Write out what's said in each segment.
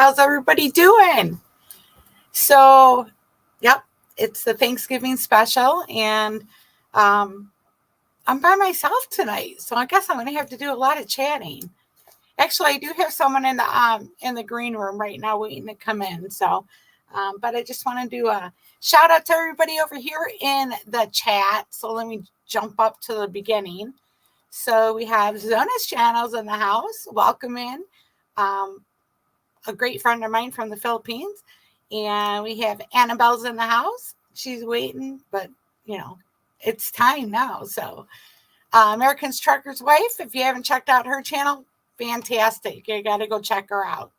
How's everybody doing? So, yep, it's the Thanksgiving special, and I'm by myself tonight, so I guess I'm going to have to do a lot of chatting. Actually, I do have someone in the green room right now waiting to come in. So, but I just want to do a shout out to everybody over here in the chat. So let me jump up to the beginning. So we have Zona's channels in the house. Welcome in. A great friend of mine from the Philippines. And we have Annabelle's in the house. She's waiting, but it's time now. So American's Trucker's Wife, if you haven't checked out her channel, fantastic. You got to go check her out.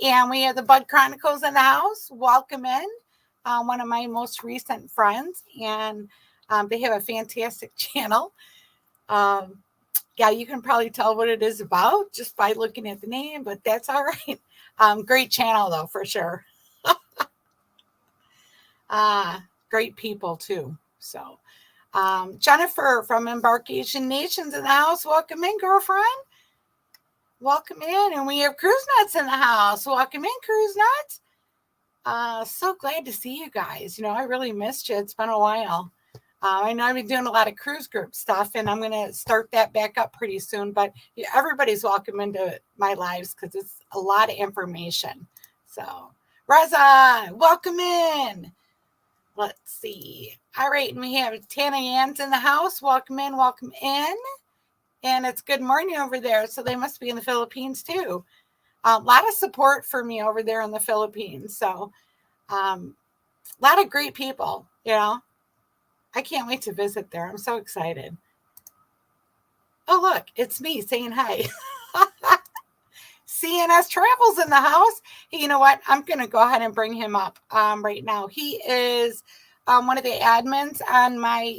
And we have the Bud Chronicles in the house. Welcome in. One of my most recent friends. And they have a fantastic channel. Yeah, you can probably tell what it is about just by looking at the name, but that's all right. Great channel, though, for sure. Great people, too. So, Jennifer from Embarkation Nations in the house. Welcome in, girlfriend. Welcome in. And we have Cruise Nuts in the house. Welcome in, Cruise Nuts. So glad to see you guys. I really missed you. It's been a while. I know I've been doing a lot of cruise group stuff, and I'm going to start that back up pretty soon. But everybody's welcome into my lives because it's a lot of information. So, Reza, welcome in. Let's see. All right, and we have Tana Ann's in the house. Welcome in, welcome in. And it's good morning over there, so they must be in the Philippines too. A lot of support for me over there in the Philippines. So, a lot of great people, I can't wait to visit there. I'm so excited. Oh, look, it's me saying hi. CNS Travels in the house. Hey, you know what? I'm going to go ahead and bring him up right now. He is one of the admins on my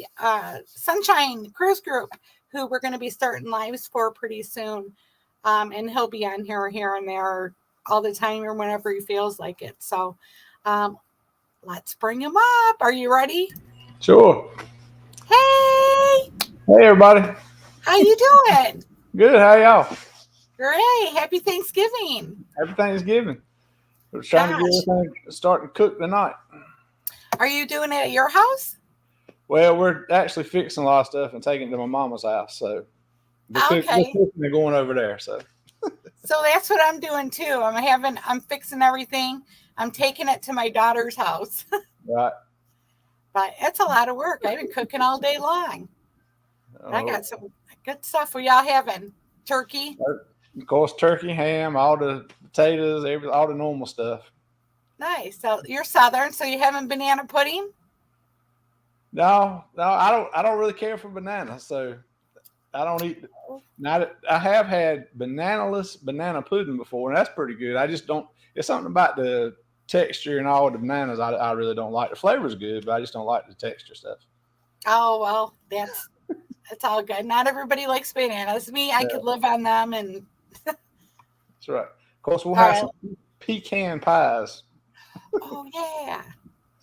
Sunshine Cruise Group, who we're going to be starting lives for pretty soon. And he'll be on here and there all the time or whenever he feels like it. So let's bring him up. Are you ready? Sure. Hey. Hey, everybody. How you doing? Good. How y'all? Great. Happy Thanksgiving. Happy Thanksgiving. We're trying to get everything starting to cook tonight. Are you doing it at your house? Well, we're actually fixing a lot of stuff and taking it to my mama's house. So we're cooking and going over there. So that's what I'm doing too. I'm fixing everything. I'm taking it to my daughter's house. Right. But it's a lot of work. I've been cooking all day long. I got some good stuff for y'all having. Turkey. Of course, turkey, ham, all the potatoes, all the normal stuff. Nice. So you're Southern, so you having banana pudding? No, I don't really care for bananas, so I don't eat. Now I have had bananaless banana pudding before, and that's pretty good. I just don't. It's something about the texture and all the bananas I really don't like. The flavor's good, but I just don't like the texture stuff. Oh well, that's all good. Not everybody likes bananas. Me, I could live on them, and that's right. Of course, we'll have some pecan pies. Oh yeah,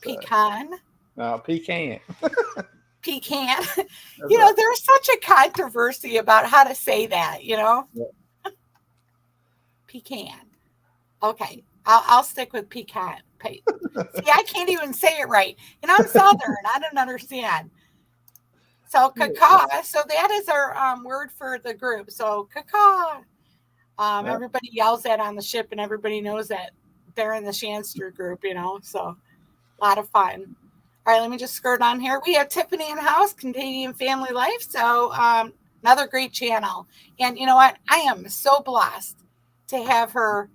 pecan. No, pecan. Pecan. There's such a controversy about how to say that. Yeah. Pecan. Okay. I'll stick with pecan. See, I can't even say it right. I'm Southern. I don't understand. So, kaka. So that is our word for the group. So, kaka. Everybody yells that on the ship, and everybody knows that they're in the Shanster group, So, a lot of fun. All right, let me just skirt on here. We have Tiffany in the house, Canadian Family Life. So, another great channel. And you know what? I am so blessed to have her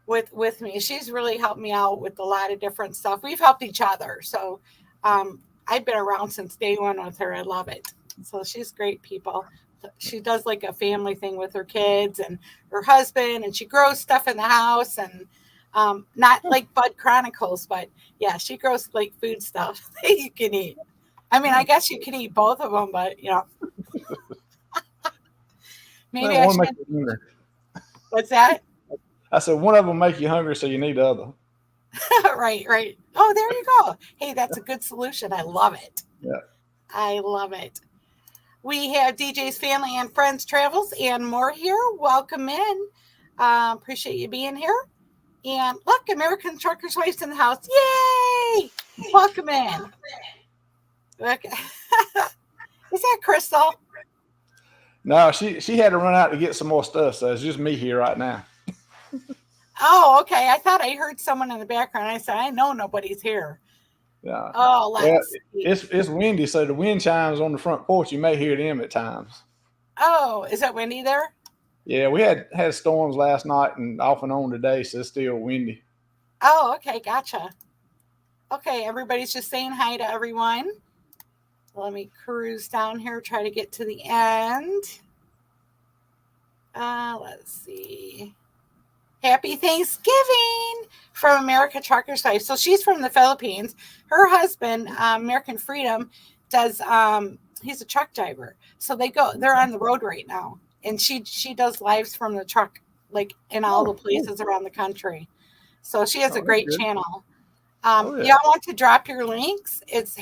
with me. She's really helped me out with a lot of different stuff. We've helped each other. So I've been around since day one with her. I love it. So she's great people. She does like a family thing with her kids and her husband, and she grows stuff in the house, and not like Bud Chronicles, but yeah, she grows like food stuff that you can eat. I guess you can eat both of them, but maybe I should. What's that? I said one of them make you hungry, so you need the other. Right. Oh, there you go. Hey, that's a good solution. I love it. Yeah. I love it. We have DJ's Family and Friends Travels and more here. Welcome in. Appreciate you being here. And look, American Trucker's Wife's in the house. Yay! Welcome in. Okay. Is that Crystal? No, she had to run out to get some more stuff, so it's just me here right now. Oh, okay. I thought I heard someone in the background. I said, I know nobody's here. Yeah. Oh, Well, see. it's windy, so the wind chimes on the front porch. You may hear them at times. Oh, is it windy there? Yeah, we had storms last night and off and on today, so it's still windy. Oh, okay. Gotcha. Okay, everybody's just saying hi to everyone. Let me cruise down here, try to get to the end. Let's see. Happy Thanksgiving from America Trucker's Wife. So she's from the Philippines. Her husband, American Freedom, does he's a truck driver. So they're on the road right now. And she does lives from the truck, like in all the places around the country. So she has a great channel. Y'all want to drop your links? It's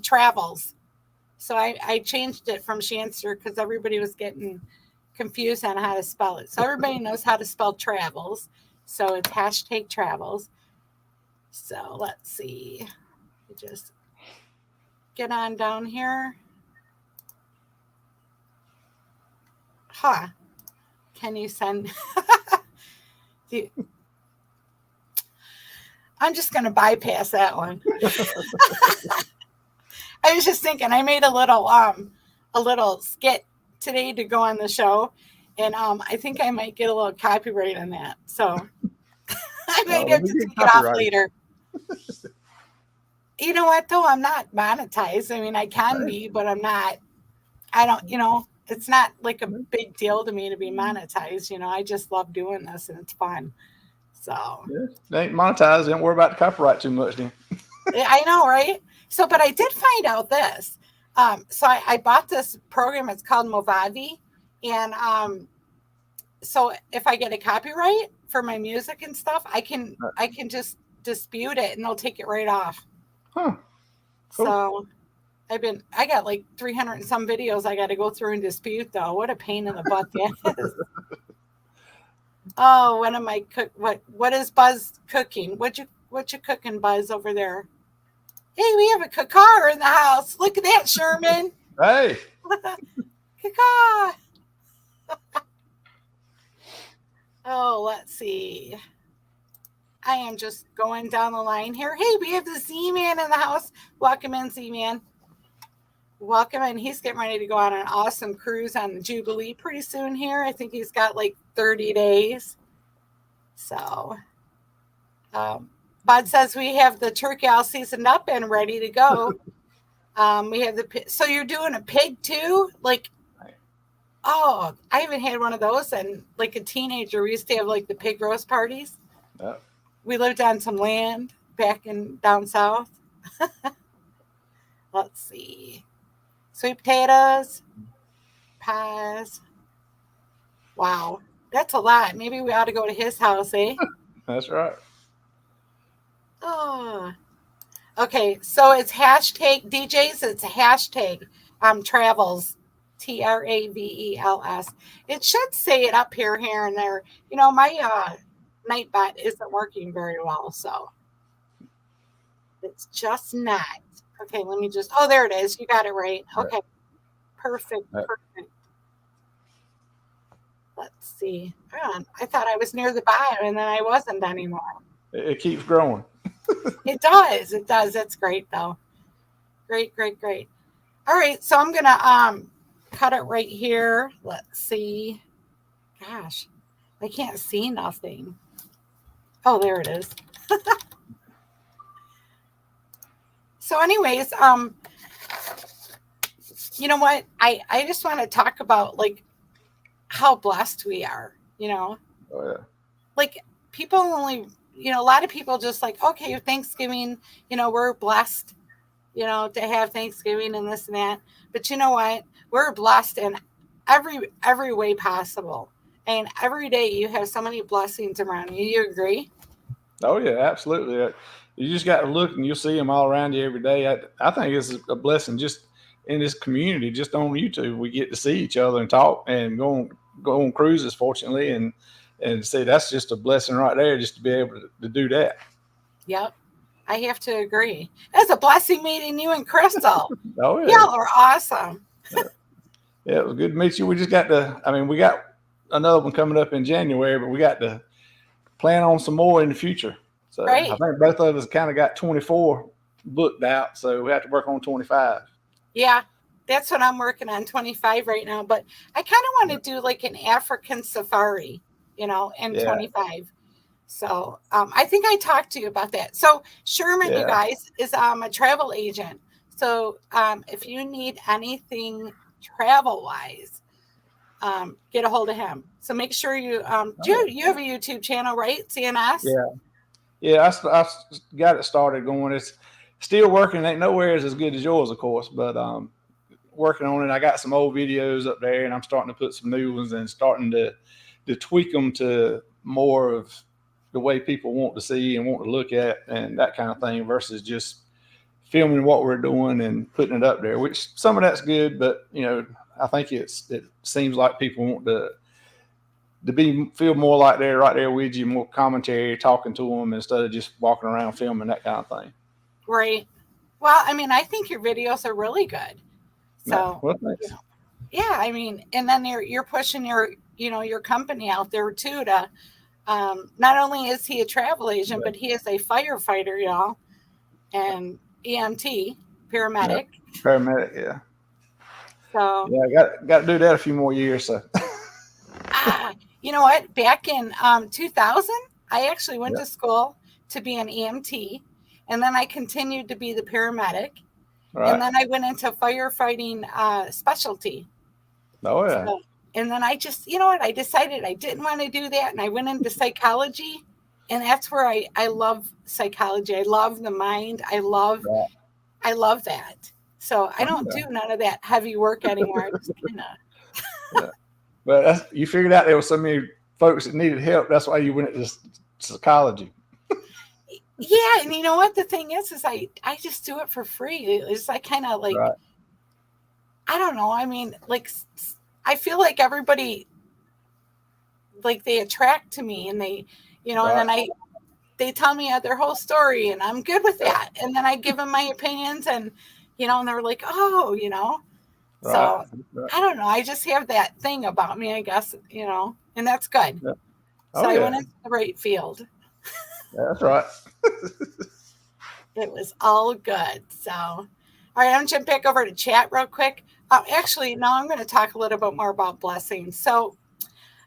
#travels. So I changed it from Shanster because everybody was getting confused on how to spell it. So everybody knows how to spell travels. So it's #travels. So let's see. Just get on down here. Huh. Can you send? I'm just going to bypass that one. I was just thinking, I made a little skit today to go on the show, and I think I might get a little copyright on that. So I might have to take it off later. You know what, though? I'm not monetized. I mean, I can be, but I'm not. I don't, it's not like a big deal to me to be monetized. I just love doing this, and it's fun. So they ain't monetized. Don't worry about the copyright too much, then. I know, right? So, but I did find out this. So I bought this program. It's called Movavi, and so if I get a copyright for my music and stuff, I can just dispute it, and they'll take it right off. Huh. Cool. So I got like 300 and some videos I got to go through and dispute, though. What a pain in the butt that is. Oh, when am I what is Buzz cooking? What you cooking, Buzz, over there? Hey, we have a cacar in the house. Look at that, Sherman. Hey. Cacar. Oh, let's see. I am just going down the line here. Hey, we have the Z-Man in the house. Welcome in, Z-Man. Welcome in. He's getting ready to go on an awesome cruise on the Jubilee pretty soon here. I think he's got like 30 days. So, Bud says we have the turkey all seasoned up and ready to go. We have so you're doing a pig too? Like, oh, I haven't had one of those. And like a teenager, we used to have like the pig roast parties. Yep. We lived on some land back down south. Let's see. Sweet potatoes, pies. Wow, that's a lot. Maybe we ought to go to his house, eh? That's right. Oh, okay. So it's #DJs. It's #travels, TRAVELS. It should say it up here and there. My Nightbot isn't working very well, so it's just not. Okay, let me just. Oh, there it is. You got it right. Okay, perfect. Let's see. I thought I was near the bottom, and then I wasn't anymore. It keeps growing. It does. It does. That's great, though. Great. All right, so I'm gonna cut it right here. Let's see. Gosh, I can't see nothing. Oh, there it is. So anyways, you know what? I just want to talk about like how blessed we are, Oh, yeah. Like people only, a lot of people just like, okay, Thanksgiving, we're blessed, to have Thanksgiving and this and that. But you know what? We're blessed in every way possible. And every day you have so many blessings around you. You agree? Oh, yeah, absolutely. You just got to look and you'll see them all around you every day. I think it's a blessing just in this community, just on YouTube. We get to see each other and talk and go on cruises, fortunately. And And see, that's just a blessing right there, just to be able to do that. Yep. I have to agree. It's a blessing meeting you and Crystal. Oh yeah. Y'all are awesome. Yeah, it was good to meet you. We just got to, I mean, we got another one coming up in January, but we got to plan on some more in the future. So I Right. think both of us kind of got 24 booked out. So we have to work on 25. Yeah. That's what I'm working on, 25 right now. But I kind of want to do like an African safari, in Yeah. 25. So I think I talked to you about that. So Sherman, you Yeah. guys, is a travel agent. So if you need anything travel wise, get a hold of him. So make sure you you have a YouTube channel, right? CNS. Yeah. Yeah. I got it started going. It's still working. Ain't nowhere as good as yours, of course, but working on it. I got some old videos up there, and I'm starting to put some new ones and starting to tweak them to more of the way people want to see and want to look at and that kind of thing, versus just filming what we're doing and putting it up there. Which some of that's good, but I think it seems like people want to feel more like they're right there with you, more commentary, talking to them instead of just walking around filming, that kind of thing. Right. Well, I mean, I think your videos are really good. So, well, thanks. Yeah, I mean, and then you're pushing your company out there too to not only is he a travel agent, but he is a firefighter, y'all, and EMT, paramedic. Yeah. Paramedic, yeah. So yeah, I got to do that a few more years. So you know what? Back in 2000, I actually went to school to be an EMT, and then I continued to be the paramedic, and then I went into firefighting specialty. Oh yeah. So, and then I just, I decided I didn't want to do that, and I went into psychology, and that's where I love psychology. I love the mind. I love that. So I don't do none of that heavy work anymore. I just kind of. But you figured out there was so many folks that needed help. That's why you went into psychology. Yeah, and you know what the thing is I just do it for free. It's like kind of like I don't know. I mean, like I feel like everybody, like they attract to me, and they, and then they tell me their whole story, and I'm good with that. And then I give them my opinions, and and they're like, oh, So I don't know. I just have that thing about me, I guess, and that's good. Yeah. So I went into the right field. Yeah, that's right. It was all good. So, all right, I'm jump back over to chat real quick. Actually, no, I'm going to talk a little bit more about blessings. So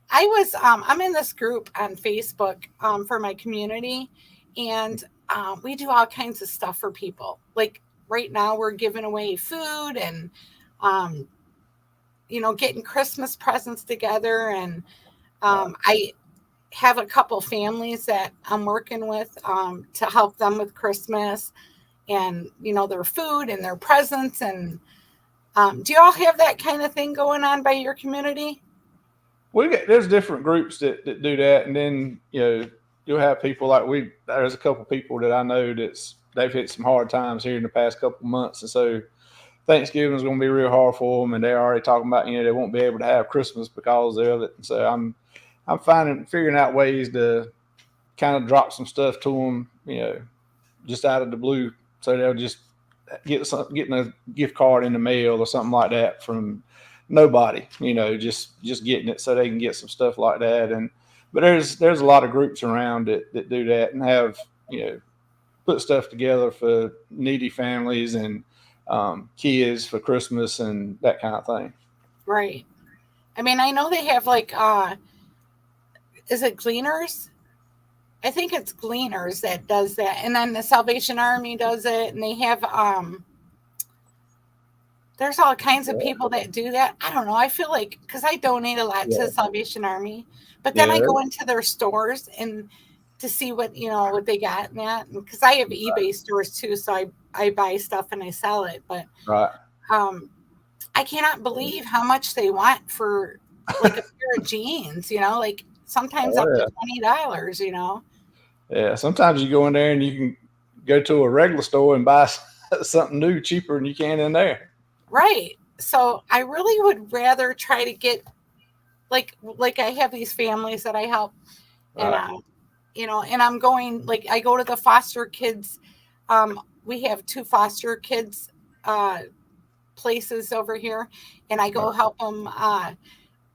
I'm in this group on Facebook for my community, and we do all kinds of stuff for people. Like right now, we're giving away food and, getting Christmas presents together. And I have a couple families that I'm working with to help them with Christmas and, their food and their presents. And do you all have that kind of thing going on by your community? There's different groups that do that, and then you'll have people like there's a couple people that I know they've hit some hard times here in the past couple months, and so Thanksgiving is going to be real hard for them, and they're already talking about they won't be able to have Christmas because of it. And so I'm figuring out ways to kind of drop some stuff to them, just out of the blue, so they'll just getting a gift card in the mail or something like that from nobody, just getting it so they can get some stuff like that. But there's a lot of groups around that do that and have put stuff together for needy families and kids for Christmas and that kind of thing. Right. I mean, I know they have like is it Gleaners? I think it's Gleaners that does that, and then the Salvation Army does it, and they have there's all kinds of people that do that. I don't know. I feel like because I donate a lot to the Salvation Army, but then I go into their stores and to see what what they got in that, because I have eBay stores too, so I buy stuff and I sell it. But I cannot believe how much they want for like a pair of jeans. Like sometimes up to $20. Yeah, sometimes you go in there and you can go to a regular store and buy something new cheaper than you can in there. Right. So I really would rather try to get like I have these families that I help, and Right. and I'm going, like, I go to the foster kids. We have 2 foster kids places over here, and I go Right. help them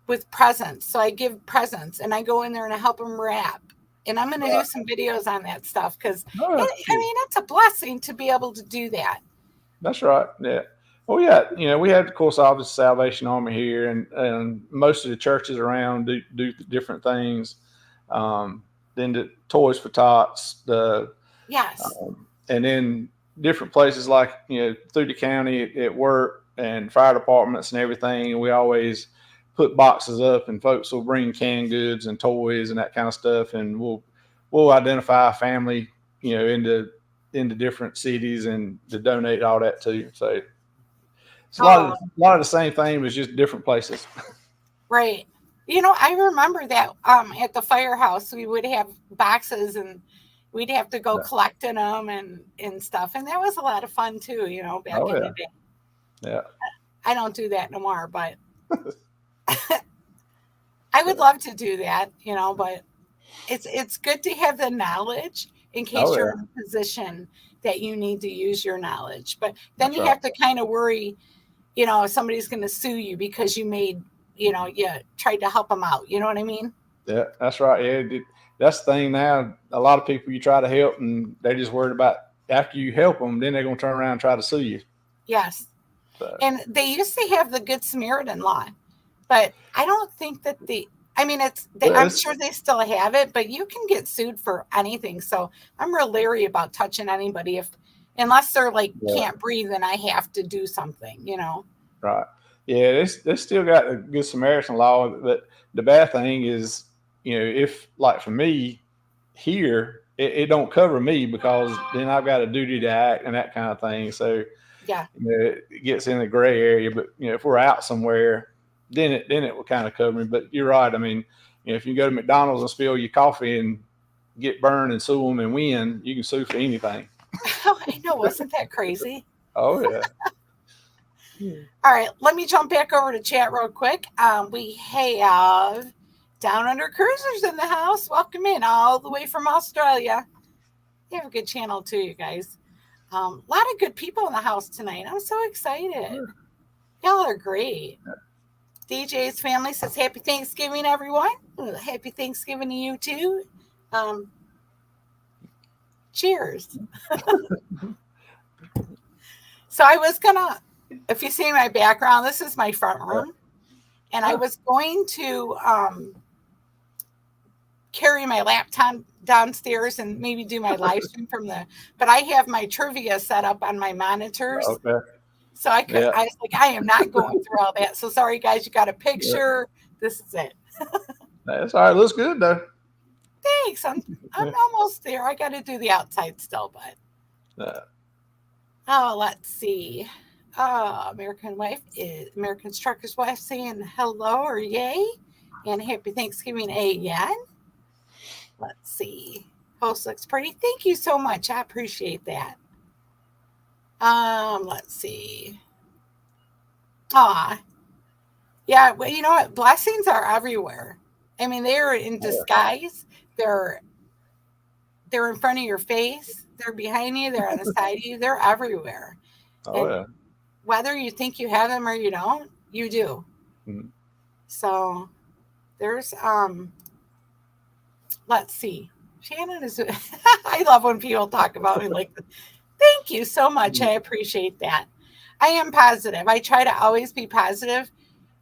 with presents. So I give presents, and I go in there and I help them wrap. And I'm going to do Right. some videos on that stuff because, Oh, that's I cool. mean, it's a blessing to be able to do that. That's right. Yeah. Well, yeah. We have, of course, obviously Salvation Army here, and most of the churches around do different things. Um, then the Toys for Tots, Yes. and then different places like through the county at work and fire departments and everything. We always put boxes up, and folks will bring canned goods and toys and that kind of stuff, and we'll identify a family, into different cities and to donate all that to. So it's Oh, a lot of the same thing, but just different places. right. I remember that at the firehouse, we would have boxes and we'd have to go Yeah. collecting them and stuff. And that was a lot of fun too, back Oh in the yeah, day. yeah, I don't do that no more, but I would love to do that, but it's good to have the knowledge in case oh you're yeah. in a position that you need to use your knowledge. But then That's you right. have to kind of worry, if somebody's going to sue you because you tried to help them out. You know what I mean? Yeah, that's right. Yeah, that's the thing now. A lot of people you try to help, and they're just worried about after you help them, then they're going to turn around and try to sue you. Yes. So, And they used to have the Good Samaritan law, but I don't think that I mean, I'm it's, sure they still have it, but you can get sued for anything. So I'm real leery about touching anybody unless they're like yeah, can't breathe and I have to do something. right. Yeah, they still got the Good Samaritan law, but the bad thing is, if like for me here, it don't cover me because then I've got a duty to act and that kind of thing. So Yeah. it gets in the gray area. But if we're out somewhere, then it will kind of cover me. But you're right. I mean, if you go to McDonald's and spill your coffee and get burned and sue them and win, you can sue for anything. I know, wasn't that crazy? Oh yeah. All right, let me jump back over to chat real quick. We have Down Under Cruisers in the house. Welcome in all the way from Australia. You have a good channel too, you guys. A lot of good people in the house tonight. I'm so excited. Y'all are great. DJ's family says happy Thanksgiving, everyone. Happy Thanksgiving to you too. Cheers. So I was gonna, if you see my background, this is my front room, and I was going to carry my laptop downstairs and maybe do my live stream but I have my trivia set up on my monitors. Okay. So I Yeah. was like, I am not going through all that. So sorry guys, you got a picture. This is it. That's all right. Looks good though. Thanks. I'm almost there. I got to do the outside still, but let's see. American Trucker's wife saying hello or yay, and happy Thanksgiving again. Let's see. Host looks pretty. Thank you so much. I appreciate that. Let's see. Yeah. Well, you know what? Blessings are everywhere. I mean, they're in disguise. They're in front of your face. They're behind you. They're on the side of you. They're everywhere. Oh And yeah. whether you think you have them or you don't, you do. Mhm. So there's let's see. Shannon is I love when people talk about me like thank you so much. I appreciate that. I am positive. I try to always be positive,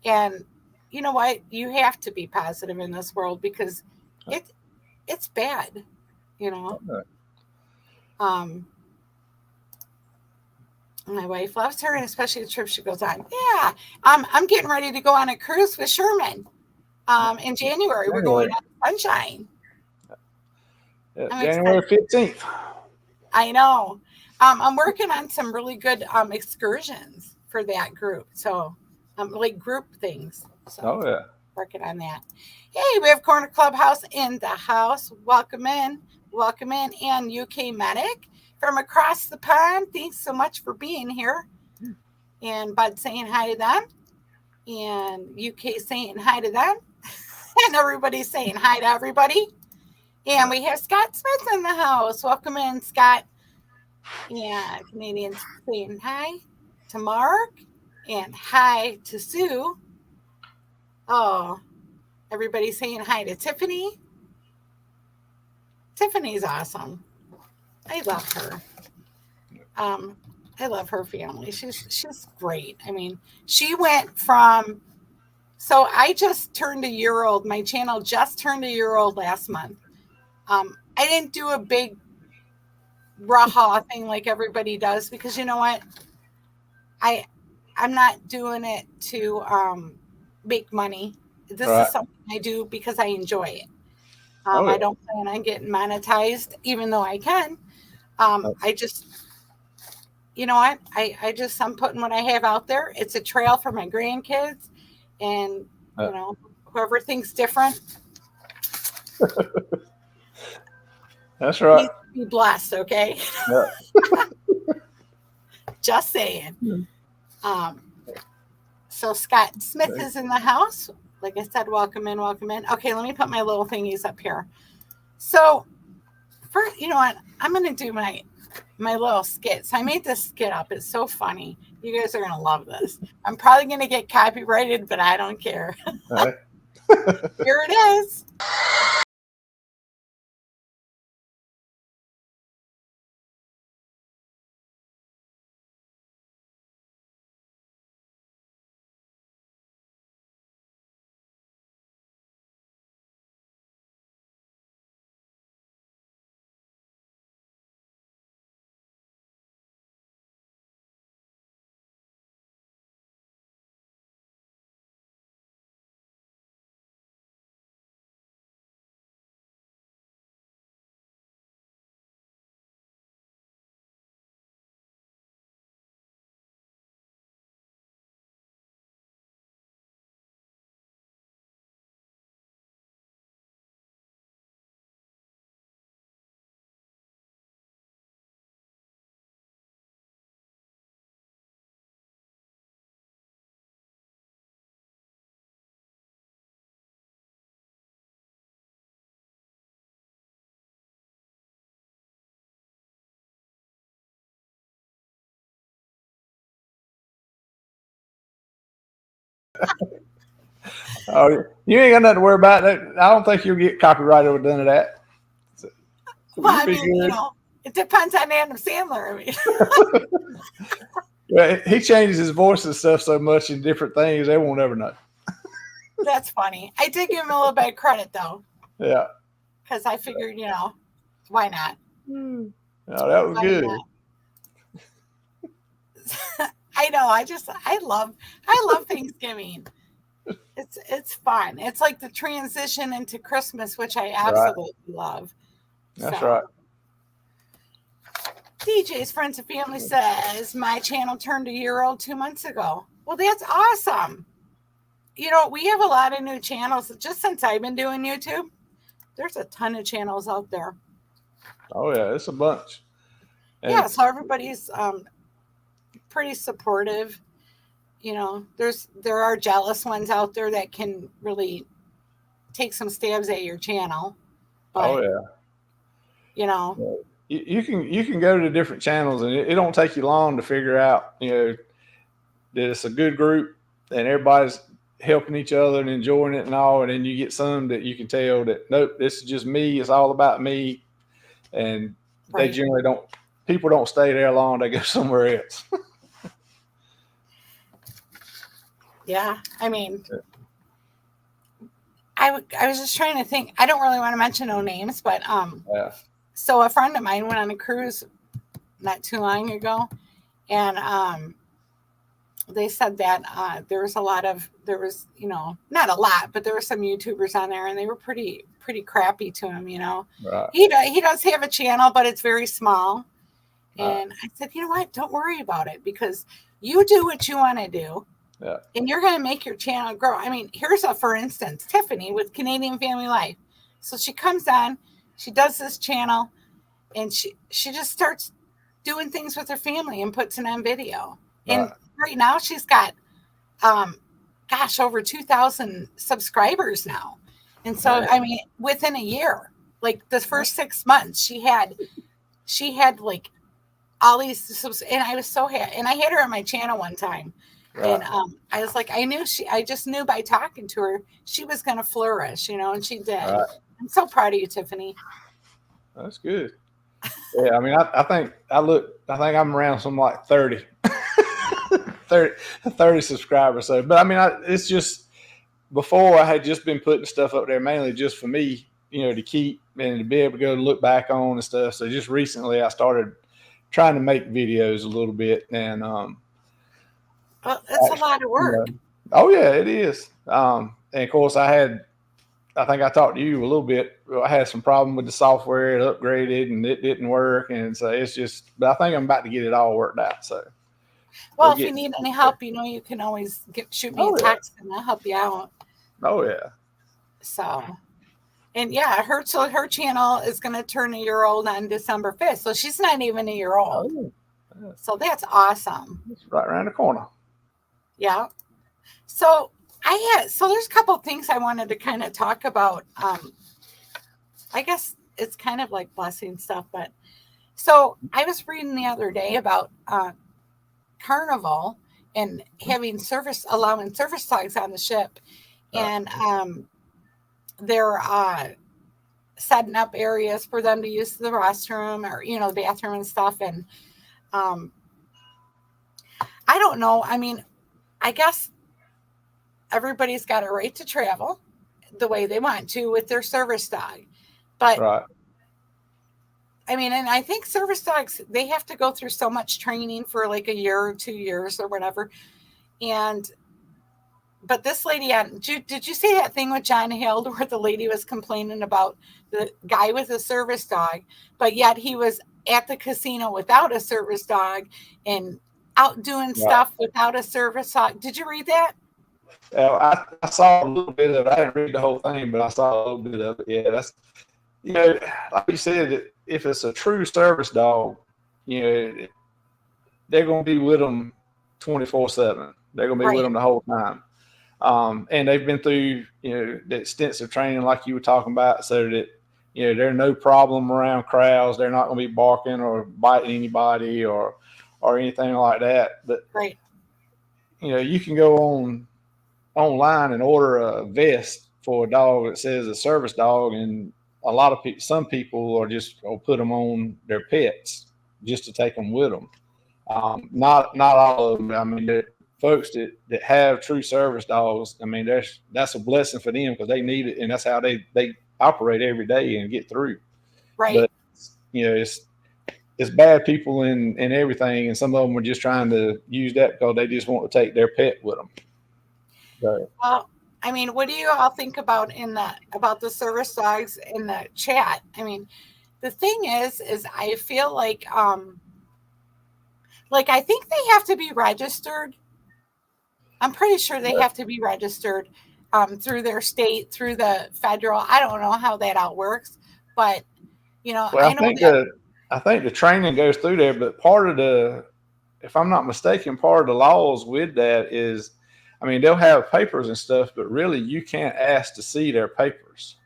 and you know what? You have to be positive in this world because it's bad, you know. My wife loves her, and especially the trip she goes on. Yeah, I'm getting ready to go on a cruise with Sherman. In January, we're going on Sunshine. Yeah, I'm January excited. 15th. I know. I'm working on some really good excursions for that group. So, like group things. So, Oh yeah. working on that. Hey, we have Corner Clubhouse in the house. Welcome in. Welcome in. And UK Medic from across the pond. Thanks so much for being here. And Bud saying hi to them. And UK saying hi to them. And everybody's saying hi to everybody. And we have Scott Smith in the house. Welcome in, Scott. And Canadians saying hi to Mark and hi to Sue. Oh, everybody's saying hi to Tiffany. Tiffany's awesome. I love her. I love her family. She's great. I mean, she went from so I just turned a year old. My channel just turned a year old last month. I didn't do a big raw thing like everybody does because you know what? I'm not doing it to make money. This Right. is something I do because I enjoy it. Oh, yeah. I don't plan on getting monetized, even though I can. I just, you know what? I'm putting what I have out there. It's a trail for my grandkids, and you know, whoever thinks different, That's right. needs to be blessed. Okay, Yeah. just saying. So Scott Smith is in the house. Like I said, welcome in, welcome in. Okay, let me put my little thingies up here. So, first, you know what? I'm going to do my little skit. So I made this skit up. It's so funny. You guys are going to love this. I'm probably going to get copyrighted, but I don't care. Right. Here it is. Oh, you ain't got nothing to worry about. I don't think you'll get copyrighted with none of that. So Well, I mean, you know, it depends on Adam Sandler. I mean, yeah, he changes his voice and stuff so much in different things, they won't ever know. that's funny. I did give him a little bit of credit, though. Yeah. Because I figured, you know, why not? No, that was good. I know. I love Thanksgiving. It's fun. It's like the transition into Christmas, which I absolutely love. That's right. DJ's Friends and Family says my channel turned a year old 2 months ago. Well, that's awesome. You know, we have a lot of new channels just since I've been doing YouTube. There's a ton of channels out there. Oh yeah, it's a bunch. And yeah, so everybody's pretty supportive. You know, there are jealous ones out there that can really take some stabs at your channel. But, oh yeah. You know, you can go to different channels and it don't take you long to figure out, you know, that it's a good group and everybody's helping each other and enjoying it and all. And then you get some that you can tell that, nope, this is just me. It's all about me. And they generally people don't stay there long. They go somewhere else. Yeah. I mean, I was just trying to think. I don't really want to mention no names, but Yeah. So a friend of mine went on a cruise not too long ago, and they said that there was, you know, not a lot, but there were some YouTubers on there, and they were pretty crappy to him. You know, Right. He does have a channel, but it's very small. Right. And I said, you know what? Don't worry about it because you do what you want to do. Yeah. And you're going to make your channel grow. I mean, for instance, Tiffany with Canadian Family Life. So she comes on, she does this channel, and she just starts doing things with her family and puts it on video. Right. And right now she's got, over 2,000 subscribers now. And so, I mean, within a year, like the first 6 months, she had like all these, and I was so happy. And I had her on my channel one time, and Right. I was like, I just knew by talking to her she was going to flourish, and she did. Right. I'm so proud of you, Tiffany. That's good. Yeah, I mean, I think I'm around some like 30, 30, 30 subscribers. So, but I mean, it's just before I had just been putting stuff up there mainly just for me, to keep and to be able to go look back on and stuff. So just recently I started trying to make videos a little bit and, Well, it's a actually, lot of work. oh yeah, it is. And of course I think I talked to you a little bit. I had some problem with the software. It upgraded and it didn't work. And so it's just, but I think I'm about to get it all worked out. So Well, we're if you getting need any there. help, you can always shoot me a Oh yeah. text and I'll help you out. Oh yeah. So, and yeah, her channel is going to turn a year old on December 5th. So she's not even a year Oh old. yeah. So that's awesome. It's right around the corner. Yeah. So so there's a couple of things I wanted to kind of talk about. I guess it's kind of like blessing stuff, but so I was reading the other day about Carnival and allowing service dogs on the ship, Right. and they're setting up areas for them to use the restroom or the bathroom and stuff. And um, I don't know. I mean, I guess everybody's got a right to travel the way they want to with their service dog, but Right. I mean, and I think service dogs, they have to go through so much training for like a year or 2 years or whatever. And but this lady did you see that thing with John Held where the lady was complaining about the guy with a service dog, but yet he was at the casino without a service dog and out doing Right. stuff without a service dog? Did you read that? I saw a little bit of it. I didn't read the whole thing, but I saw a little bit of it. Yeah, that's like you said, if it's a true service dog, they're going to be with them 24/7. They're going to be with Right, them the whole time. And they've been through, the extensive training like you were talking about, so that, there's no problem around crowds. They're not going to be barking or biting anybody or anything like that. But, right, you can go online and order a vest for a dog that says a service dog, and a lot of people, some people are just will put them on their pets just to take them with them. Not all of them. I mean, the folks that have true service dogs, I mean, that's a blessing for them because they need it, and that's how they operate every day and get through. right. But it's bad people in everything, and some of them are just trying to use that because they just want to take their pet with them. So, Well, I mean, what do you all think about the service dogs in the chat? I mean, the thing is I feel like I think they have to be registered. I'm pretty sure they have to be registered through their state, through the federal. I don't know how that all works, but well, I know that. I think the training goes through there, but part of if I'm not mistaken, part of the laws with that is, I mean, they'll have papers and stuff, but really you can't ask to see their papers.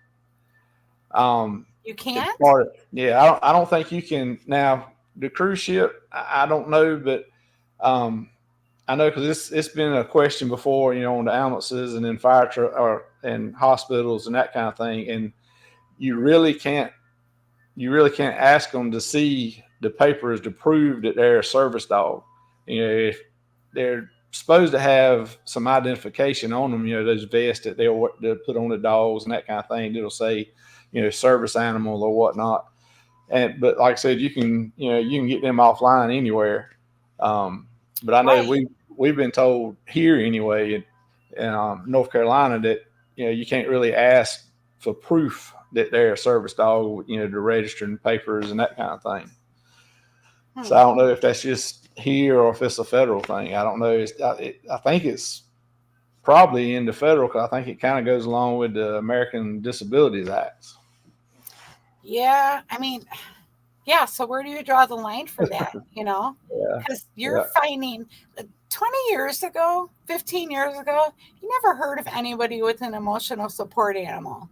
You It's can't? part of, yeah, I don't think you can now. The cruise ship, I don't know, but I know because it's been a question before, on the ambulances and in fire truck or and hospitals and that kind of thing, and you really can't ask them to see the papers to prove that they're a service dog. If they're supposed to have some identification on them, those vests that they'll put on the dogs and that kind of thing. It'll say, service animal or whatnot. But like I said, you can get them offline anywhere. But I know Right. we've been told here anyway in North Carolina that you can't really ask for proof that they're a service dog, to register in papers and that kind of thing. So Hmm. I don't know if that's just here or if it's a federal thing. I don't know. I think it's probably in the federal because I think it kind of goes along with the American Disabilities Act. Yeah. I mean, yeah. So where do you draw the line for that? Yeah, Because you're yeah, finding 20 years ago, 15 years ago, you never heard of anybody with an emotional support animal.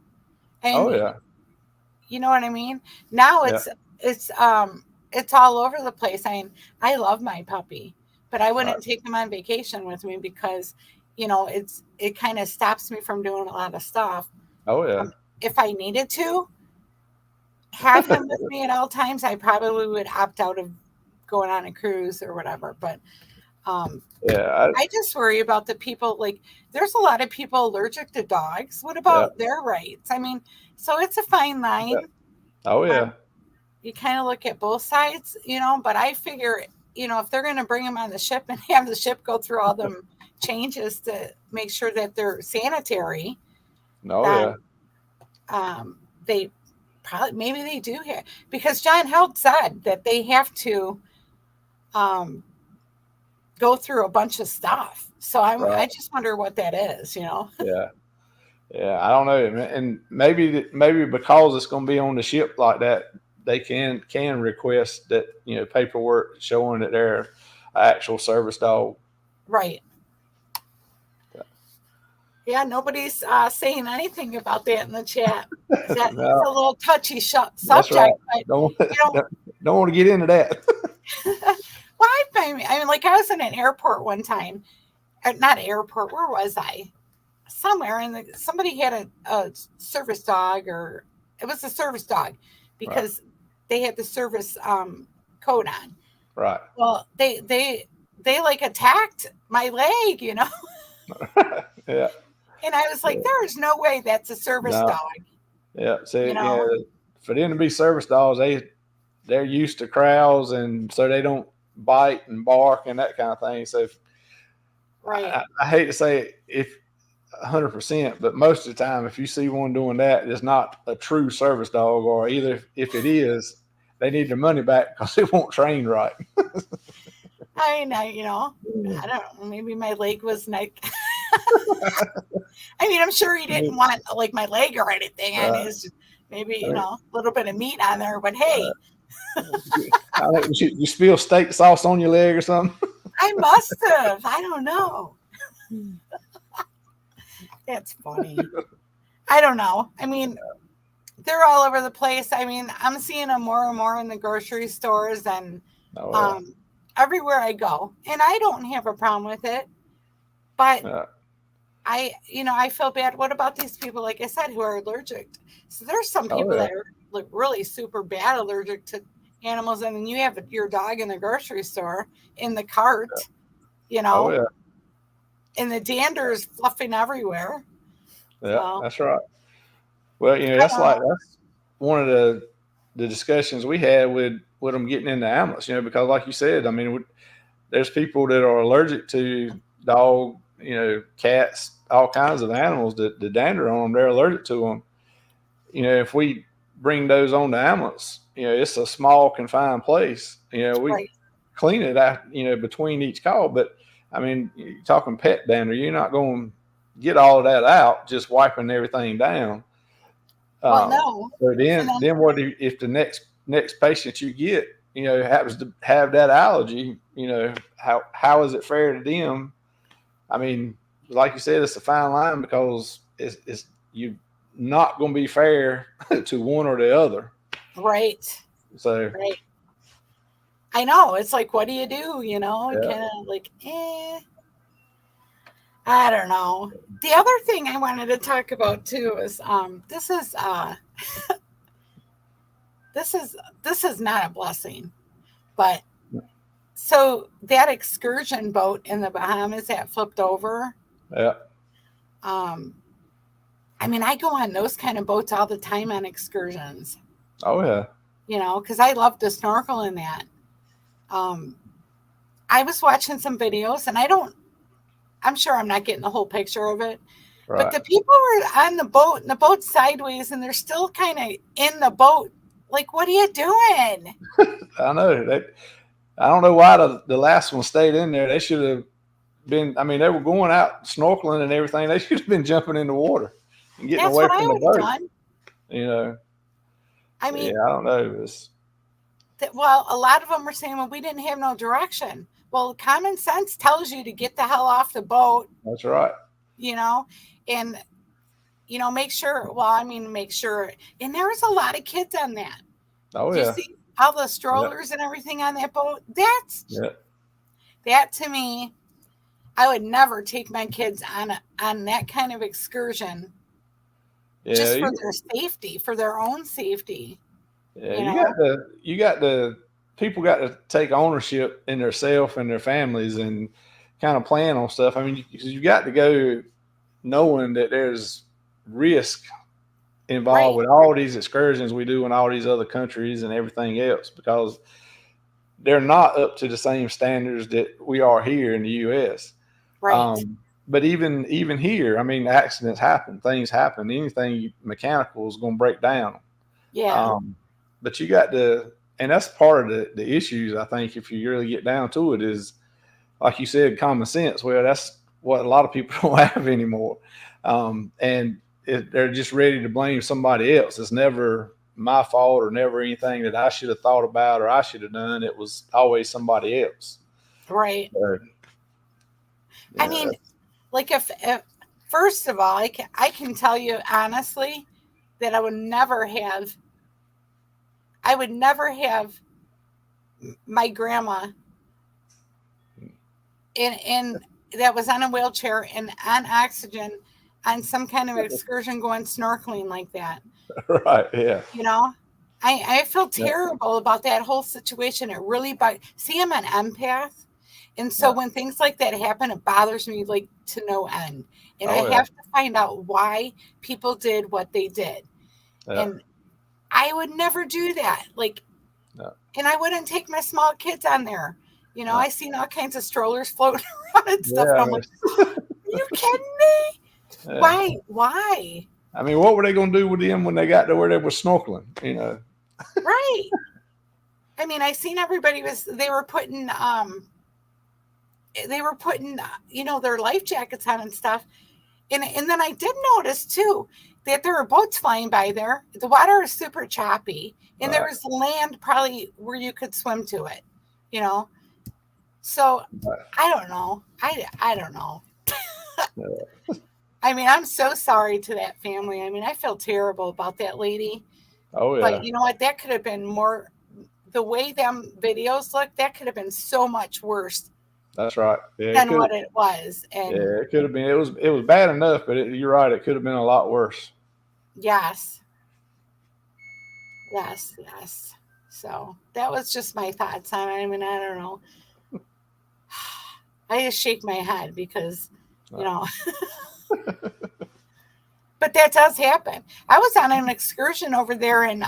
And Oh yeah. you know what I mean? Now Yeah. it's it's all over the place. I mean, I love my puppy, but I Right. wouldn't take him on vacation with me because, it kind of stops me from doing a lot of stuff. Oh yeah. If I needed to have him with me at all times, I probably would opt out of going on a cruise or whatever. But um, Yeah. I just worry about the people. Like, there's a lot of people allergic to dogs. What Yeah. about their rights? I mean, so it's a fine Yeah. line. Oh yeah. You kind of look at both sides, but I figure, if they're going to bring them on the ship and have the ship go through all them changes to make sure that they're sanitary, Oh then yeah. they probably, maybe they do have, because John Held said that they have to um, go through a bunch of stuff. So I Right. just wonder what that is. Yeah. Yeah. I don't know, and maybe because it's going to be on the ship like that, they can request that paperwork showing that they're an actual service dog. Right. Yeah, nobody's saying anything about that in the chat. That it's a No, little touchy that's right. subject, but Don't you know, don't want to get into that. well, I mean, like I was in an airport one time, not airport. Where was I? Somewhere, and somebody had a service dog, or it was a service dog, Right. because they had the service coat on. Right. Well, they like attacked my leg. Yeah. And I was like, Yeah. there's no way that's a service No. dog, Yeah. you See, yeah, know? for them to be service dogs, they're used to crowds, and so they don't bite and bark and that kind of thing. So Right. I hate to say it, if 100%, but most of the time, if you see one doing that, it's not a true service dog, or either if it is, they need their money back because it won't train right. I mean, I don't know. Maybe my leg was like, I mean, I'm sure he didn't want like my leg or anything. I mean, it's just maybe, a little bit of meat on there, but hey, I think you spill steak sauce on your leg or something. I must have. I don't know. That's funny. I don't know. I mean, they're all over the place. I mean, I'm seeing them more and more in the grocery stores and Oh, yeah. everywhere I go. And I don't have a problem with it. But Yeah. I feel bad. What about these people, like I said, who are allergic? So there's some Oh, people yeah. that are like really super bad allergic to animals, and then you have your dog in the grocery store in the cart, Oh, yeah. and the dander is fluffing everywhere. Yeah, So that's right. Well, I don't know. that's one of the discussions we had with them getting into ambulance. Because like you said, I mean, there's people that are allergic to dog, cats, all kinds of animals that the dander on them, they're allergic to them. If we bring those on the ambulance, it's a small confined place. We Right. clean it out, between each call. But I mean, you're talking pet dander, you're not going to get all of that out just wiping everything down. Well, no. So And then then what if the next patient you get, happens to have that allergy? How is it fair to them? I mean, like you said, it's a fine line because it's you not going to be fair to one or the other. right. So Right. I know. It's like, what do? yeah, Kind of like, I don't know. The other thing I wanted to talk about too is this is not a blessing, but so that excursion boat in the Bahamas that flipped over. yeah, Um, I mean, I go on those kind of boats all the time on excursions. oh yeah, Because I love to snorkel in that. Um, I was watching some videos, and I'm sure I'm not getting the whole picture of it, but right. the people were on the boat, and the boat's sideways, and they're still kind of in the boat. Like, what are you doing? I know that. I don't know why the last one stayed in there. They should have been. I mean, they were going out snorkeling and everything. They should have been jumping in the water and getting That's away what I from the would have boat. done. I Yeah, mean, I don't know. well, a lot of them were saying, well, we didn't have no direction. Well, common sense tells you to get the hell off the boat, That's right. and make sure. Well, I mean, make sure. And there was a lot of kids on that. Oh Do you yeah. see all the Yeah. strollers and everything on that boat? Yeah. That to me, I would never take my kids on that kind of excursion Yeah. just for their safety, for their own safety. Yeah. You know, People got to take ownership in themselves and their families and kind of plan on stuff. I mean, you got to go knowing that there's risk involved right, with all these excursions we do in all these other countries and everything else, because they're not up to the same standards that we are here in the U.S. right, But even here, I mean, accidents happen, things happen. Anything mechanical is going to break down. yeah, Um, but you got to, and that's part of the issues. I think if you really get down to it, is like you said, common sense. Well, that's what a lot of people don't have anymore, and they're just ready to blame somebody else. It's never my fault or never anything that I should have thought about or I should have done. It was always somebody else. right. So, I yeah, mean, like if first of all, I can tell you honestly that I would never have my grandma in that was on a wheelchair and on oxygen on some kind of excursion going snorkeling like that. right, yeah, You know, I feel yeah, terrible about that whole situation. It really see, I'm an empath, and so yeah. when things like that happen, it bothers me like to no end, and I Oh yeah, have to find out why people did what they did. yeah, And I would never do that. Like, yeah, and I wouldn't take my small kids on there. yeah. I seen all kinds of strollers floating around and stuff, and Yeah, I I'm mean, like, are you kidding me? yeah. Why? Why? I mean, what were they going to do with them when they got to where they were snorkeling? Right. I mean, I seen everybody they were putting their life jackets on and stuff. And then I did notice too that there were boats flying by there. The water is super choppy, and there Right, was land probably where you could swim to it, you know. So right. I don't know. I don't know. Yeah. I mean, I'm so sorry to that family. I mean, I feel terrible about that lady. Oh But yeah, you know what? That could have been more. The way them videos look, that could have been so much worse that's right. Yeah, it than could. what it was. And Yeah, it could have been. It was bad enough, but you're right. It could have been a lot worse. yes, yes, yes. So that was just my thoughts on it. I mean, I don't know. I just shake my head because, you Right. know, but that does happen. I was on an excursion over there and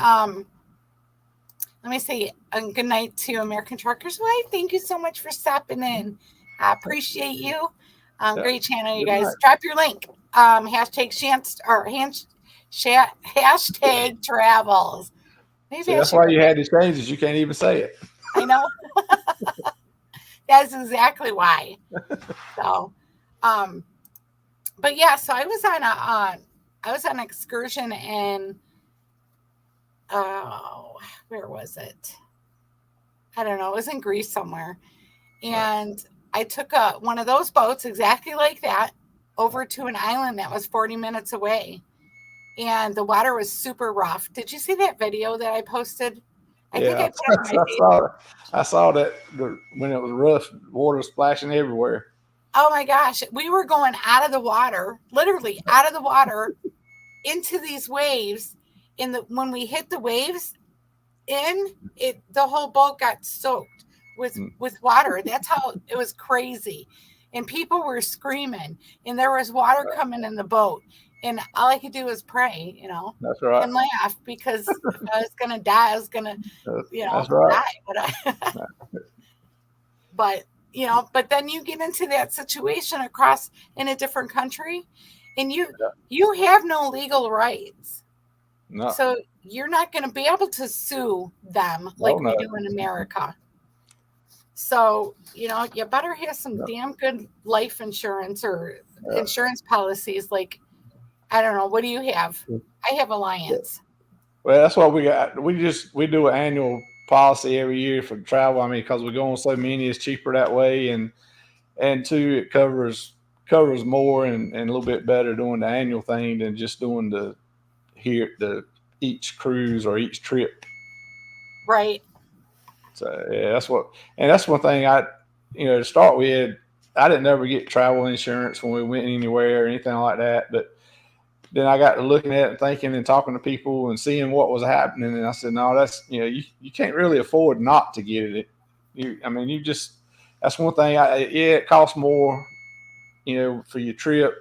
let me say a good night to American Truckers Wife. Thank you so much for stopping in. I appreciate you. Yeah. Great channel, you Good night. guys. Drop your link. Hashtag chance or hashtag travels. Maybe See, I that's should why go you back. had these changes. You can't even say it. I know. That's exactly why. So, um, but yeah, so I was on an excursion in where was it? I don't know. It was in Greece somewhere, and I took one of those boats exactly like that over to an island that was 40 minutes away, and the water was super rough. Did you see that video that I posted? I think I Yeah, put it on my I Facebook. saw. I saw that when it was rough, water splashing everywhere. Oh my gosh, we were going out of the water, literally out of the water into these waves. When we hit the waves, the whole boat got soaked Mm. with water. That's how it was crazy, and people were screaming, and there was water coming in the boat, and all I could do was pray, That's right. and laugh because if I was gonna die, I was gonna That's right. die. But then you get into that situation across in a different country, and you have no legal rights. No, So you're not going to be able to sue them no, like we no. do in America. So, you better have some No. damn good life insurance or Yeah. insurance policies. Like, I don't know. What do you have? I have Alliance. Well, that's what we got. We do an annual policy every year for travel. I mean, because we go on so many, it's cheaper that way, and two, it covers covers more and a little bit better doing the annual thing than just doing the each cruise or each trip. Right. So yeah, that's one thing to start with, I didn't ever get travel insurance when we went anywhere or anything like that. But then I got to looking at it and thinking and talking to people and seeing what was happening. And I said, no, that's, you can't really afford not to get it. That's one thing. It costs more, for your trip,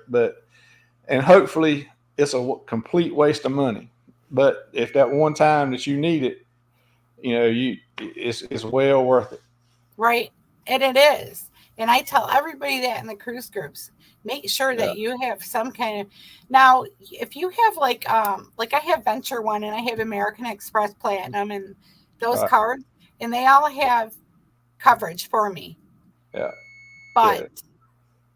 and hopefully it's a complete waste of money. But if that one time that you need it, it's well worth it. Right. And it is. And I tell everybody that in the cruise groups, make sure Yeah. that you have some kind of, now if you have like I have Venture One and I have American Express Platinum and those Right. cards, and they all have coverage for me. Yeah. But Yeah.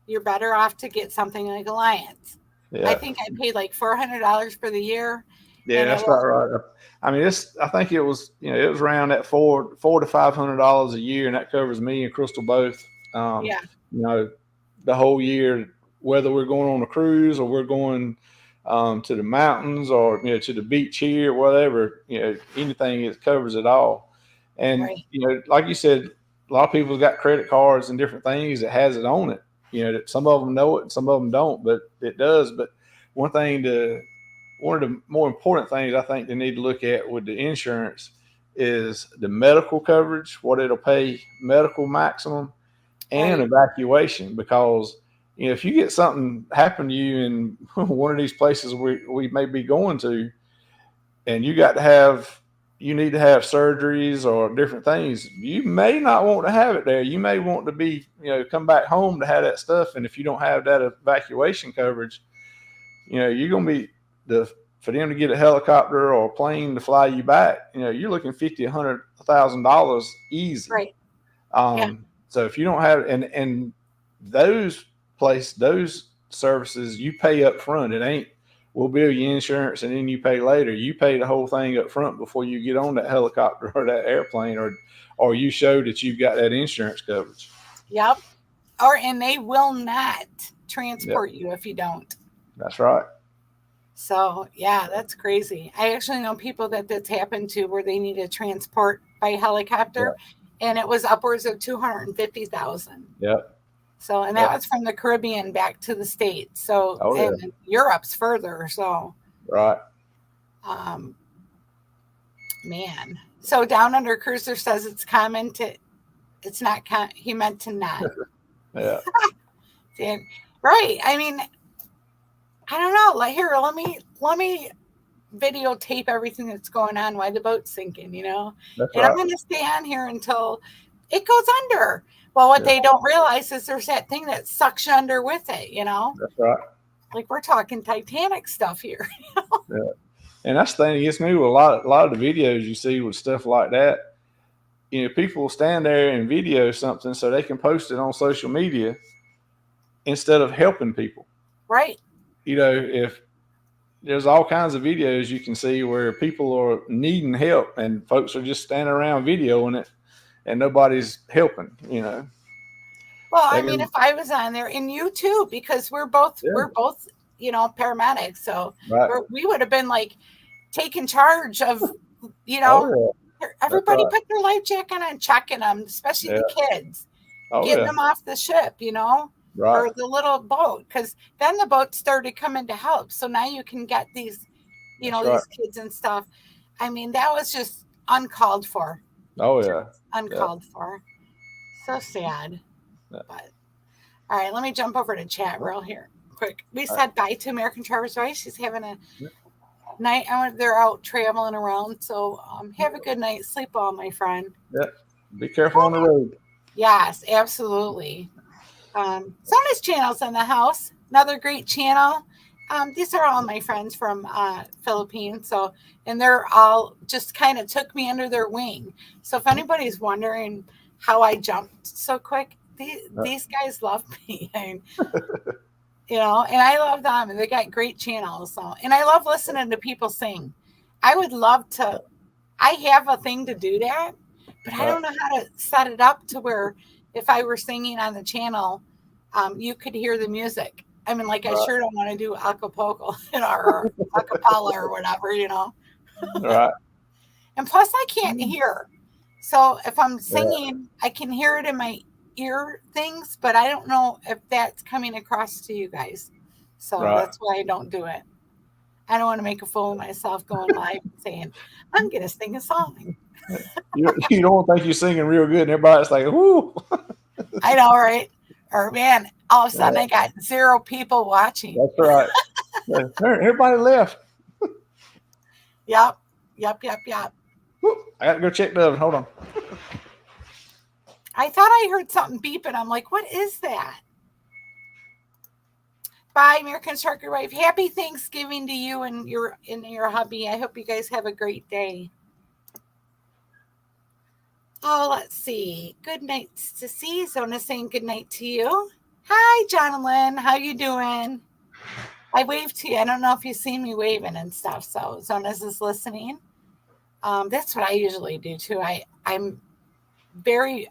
you're better off to get something like Alliance. Yeah. I think I paid like $400 for the year. Yeah, that's about right. I mean, I think it was around that $400 to $500 a year, and that covers me and Crystal both. Yeah. The whole year, whether we're going on a cruise or we're going to the mountains or to the beach here, whatever, anything, it covers it all. And Right. like you said, a lot of people's got credit cards and different things that has it on it. That some of them know it and some of them don't, but it does. But one of the more important things I think they need to look at with the insurance is the medical coverage, what it'll pay medical maximum, and Right. evacuation. Because if you get something happen to you in one of these places we may be going to, and you need to have surgeries or different things, you may not want to have it there. You may want to be come back home to have that stuff, and if you don't have that evacuation coverage, you're going to be for them to get a helicopter or a plane to fly you back, you're looking $50,000, $100,000 easy. Right. So if you don't have, and those services, you pay up front. It ain't, we'll bill you insurance and then you pay later. You pay the whole thing up front before you get on that helicopter or that airplane, or you show that you've got that insurance coverage. Yep. And they will not transport you if you don't. That's right. So yeah, that's crazy. I actually know people that's happened to where they need to transport by helicopter, and it was upwards of 250,000. Yep. So, and that was from the Caribbean back to the States. So, and Europe's further. So, right. Man. So Down Under Cruiser says it's common to, it's not, he meant to not. Yeah. Right. I mean, I don't know. Like, here, let me videotape everything that's going on while the boat's sinking, That's and right. I'm going to stay on here until it goes under. Well, what they don't realize is there's that thing that sucks you under with it, That's right. Like, we're talking Titanic stuff here. Yeah. And that's the thing that gets me with a lot of the videos you see with stuff like that. People will stand there and video something so they can post it on social media instead of helping people. Right. If there's all kinds of videos you can see where people are needing help and folks are just standing around videoing it and nobody's helping, Well, I mean, if I was on there, and you too, because we're both paramedics, so we would have been like taking charge of, everybody put their life jacket on and checking them, especially the kids, getting them off the ship, or the little boat, because then the boat started coming to help. So now you can get these, these kids and stuff. I mean, that was just uncalled for. Oh yeah, uncalled for. So sad. But all right, let me jump over to chat real quick. We said bye to American Traverse Way. She's having a night. They're out traveling around. So have a good night. Sleep well, my friend. Yep. Be careful on the road. Yes, absolutely. Sona's channel's in the house. Another great channel. These are all my friends from Philippines. So, and they're all just kind of took me under their wing. So if anybody's wondering how I jumped so quick, these guys love me. And I love them, and they got great channels. So, and I love listening to people sing. I would love to. I have a thing to do that, but I don't know how to set it up to where if I were singing on the channel, you could hear the music. I mean, like, I Right. sure don't want to do Acapulco, or acapella or whatever, Right. And plus, I can't hear. So if I'm Yeah. singing, I can hear it in my ear things, but I don't know if that's coming across to you guys. So Right. that's why I don't do it. I don't want to make a fool of myself going live and saying, I'm going to sing a song. You don't think you're singing real good, and everybody's like, "Whoo!" I know, right? Or, man, all of a sudden Yeah, I got 0 people watching. that's right. Yeah, everybody left. Yep. Yep. Yep. Yep. Woo, I got to go check the oven. Hold on. I thought I heard something beeping. I'm like, what is that? Bye, American Trucker Wife. Happy Thanksgiving to you and your hubby. I hope you guys have a great day. Oh, let's see. Good night, Sissy. Zona saying good night to you. Hi, Jonathan. How you doing? I waved to you. I don't know if you've seen me waving and stuff. So Zona's is listening. That's what I usually do too. I'm very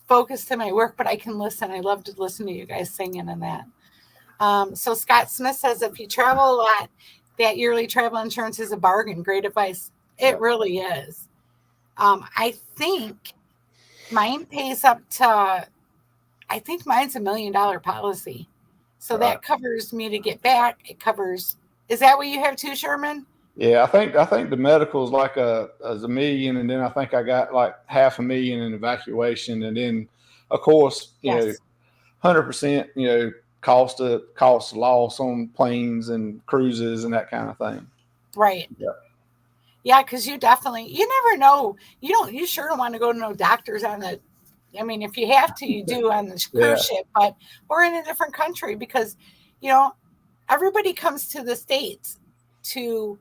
focused in my work, but I can listen. I love to listen to you guys singing and that. So Scott Smith says, if you travel a lot, that yearly travel insurance is a bargain. Great advice. It really is. I think mine pays up to, I think mine's $1 million policy. So that covers me to get back. It covers, is that what you have too, Sherman? Yeah, I think the medical is like a million, and then I think I got like $500,000 in evacuation, and then of course, Yes. 100%, cost loss on planes and cruises and that kind of thing. Right. Yeah. Yeah, because you never know. You sure don't want to go to no doctors on the, I mean, if you have to, you do on the Yeah. cruise ship, but we're in a different country because, everybody comes to the States to,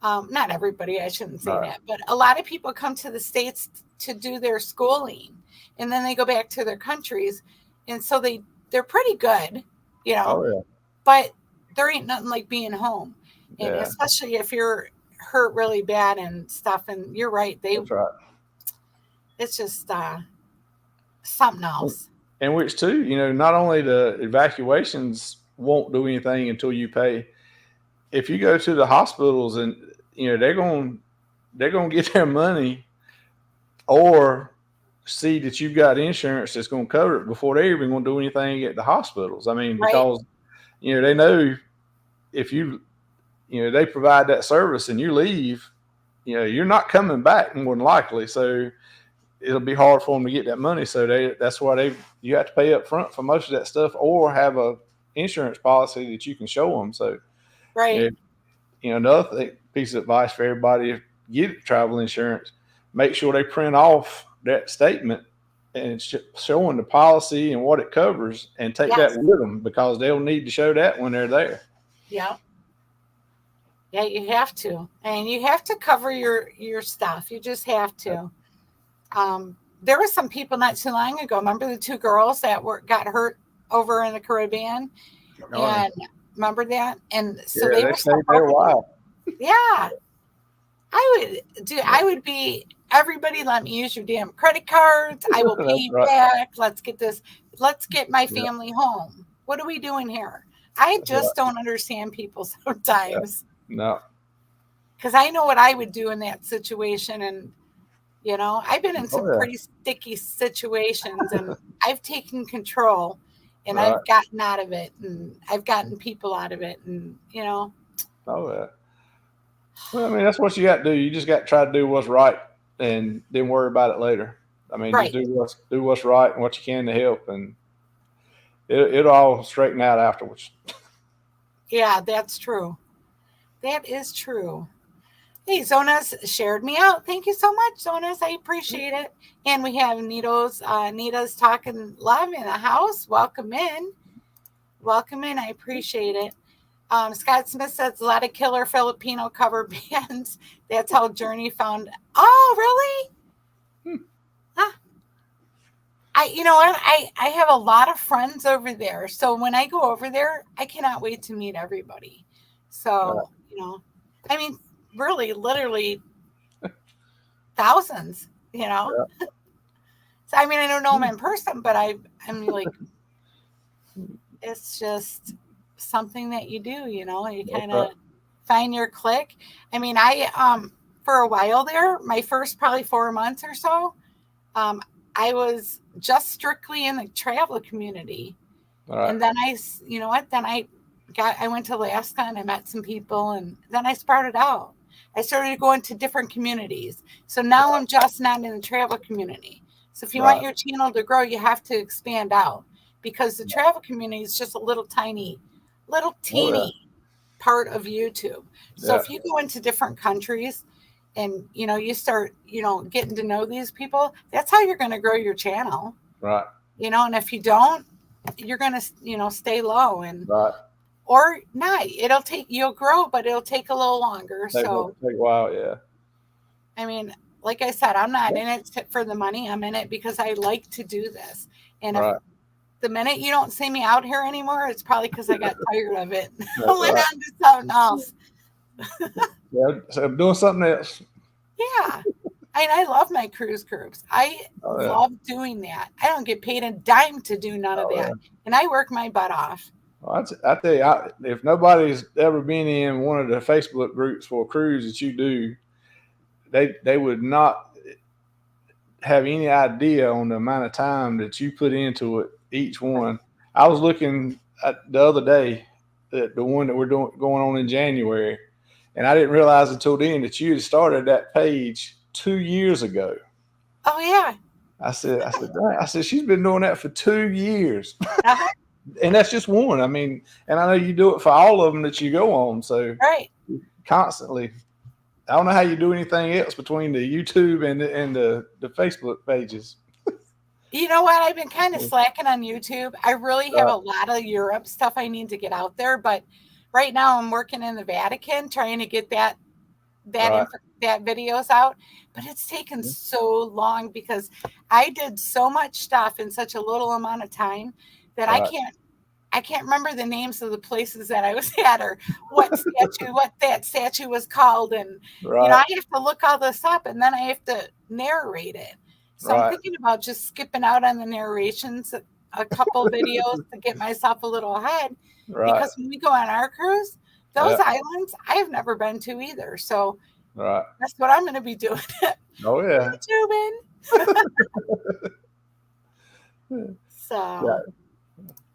not everybody, I shouldn't say that, but a lot of people come to the States to do their schooling, and then they go back to their countries. And so they're pretty good, Oh yeah. but there ain't nothing like being home. And Yeah. especially if you're hurt really bad and stuff. And you're right. That's right. It's just something else. And which too, not only the evacuations won't do anything until you pay. If you go to the hospitals and they're going to get their money or see that you've got insurance that's going to cover it before they're even going to do anything at the hospitals. I mean, because they know if they provide that service and you leave, you're not coming back more than likely. So it'll be hard for them to get that money. So that's why you have to pay up front for most of that stuff, or have a insurance policy that you can show them. So, right. Another piece of advice for everybody: if you get travel insurance, make sure they print off that statement and showing the policy and what it covers, and take that with them, because they'll need to show that when they're there. Yeah. Yeah, you have to, and you have to cover your stuff. You just have to. There were some people not too long ago. Remember the 2 girls that got hurt over in the Caribbean? And remember that? And so they were stayed there a while. Yeah. I would be, everybody let me use your damn credit cards. I will pay you back. Let's get my family home. What are we doing here? I just don't understand people sometimes. No. Because I know what I would do in that situation. And, I've been in some pretty sticky situations, and I've taken control, and I've gotten out of it, and I've gotten people out of it. And, Oh, yeah. Well, I mean, that's what you got to do. You just got to try to do what's right, and then worry about it later. I mean, just do what's right and what you can to help, and it'll all straighten out afterwards. Yeah, that's true. That is true. Hey, Zonas shared me out. Thank you so much, Zonas. I appreciate it. And we have Nita's talking love in the house. Welcome in. Welcome in. I appreciate it. Scott Smith says a lot of killer Filipino cover bands. That's how Journey found. Oh, really? Huh. I have a lot of friends over there. So when I go over there, I cannot wait to meet everybody. So, I mean, really, literally thousands, So, I mean, I don't know them in person, but I'm like, it's just something that you do, you know, you That's kind right. of find your clique. I mean, for a while there, my first probably 4 months or so, um, I was just strictly in the travel community. All right. And then you know what? Then I went to Alaska and I met some people, and then I sprouted out. I started going to different communities. So now I'm just not in the travel community. So if you want Right. your channel to grow, you have to expand out because the travel community is just a little tiny, little Oh yeah. teeny part of YouTube. So Yeah. if you go into different countries and you know you start, you know, getting to know these people, that's how you're going to grow your channel. Right. You know, and if you don't, you're going to, you know, stay low and Right. or not. You'll grow, but it'll take a little longer. Take So, a while. Yeah. I mean, like I said, I'm not in it for the money. I'm in it because I like to do this. And if Right. the minute you don't see me out here anymore, it's probably because I got tired of it. That's Went right. on to something else. Yeah. So I'm doing something else. Yeah. I love my cruise groups. I Oh yeah. love doing that. I don't get paid a dime to do none of Oh yeah. that. And I work my butt off. Well, I tell you, if nobody's ever been in one of the Facebook groups for a cruise that you do, they would not have any idea on the amount of time that you put into it each one. I was looking at the other day at the one that we're doing going on in January, and I didn't realize until then that you had started that page 2 years ago. Oh, yeah. I said, she's been doing that for 2 years, Uh-huh. and that's just one. I mean, and I know you do it for all of them that you go on, so Right. constantly. I don't know how you do anything else between the YouTube and the Facebook pages. You know what? I've been kind of slacking on YouTube. I really have Right, a lot of Europe stuff I need to get out there, but right now I'm working in the Vatican trying to get right, that videos out. But it's taken so long because I did so much stuff in such a little amount of time that right, I can't remember the names of the places that I was at or what that statue was called. And, you know, right, I have to look all this up and then I have to narrate it. So I'm right, thinking about just skipping out on the narrations a couple videos to get myself a little ahead right. because when we go on our cruise, those Yeah, islands I have never been to either. So right. that's what I'm going to be doing. Oh yeah, YouTubing. yeah. So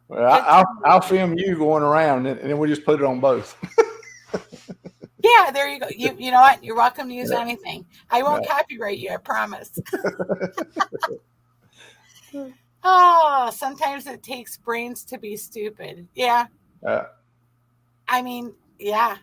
Well, good I'll time. film you going around, and then we'll just put it on both. Yeah, there you go. You know what? You're welcome to use Yeah, anything. I won't copyright you, I promise. Oh, sometimes it takes brains to be stupid. Yeah. yeah, I mean, yeah.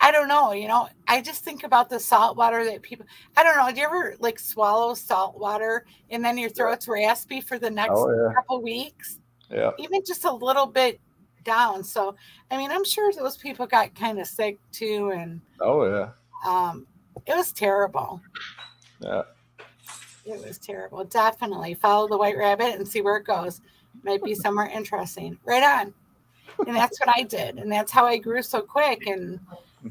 I don't know, you know. I just think about the salt water that people I don't know, do you ever like swallow salt water and then your yeah. throat's raspy for the next Oh yeah, couple weeks? yeah. Even just a little bit down. So, I mean, I'm sure those people got kind of sick too and Oh yeah, um it was terrible. yeah. It was terrible. Definitely follow the white rabbit and see where it goes. Might be somewhere interesting. Right on. And that's what I did. And that's how I grew so quick. And,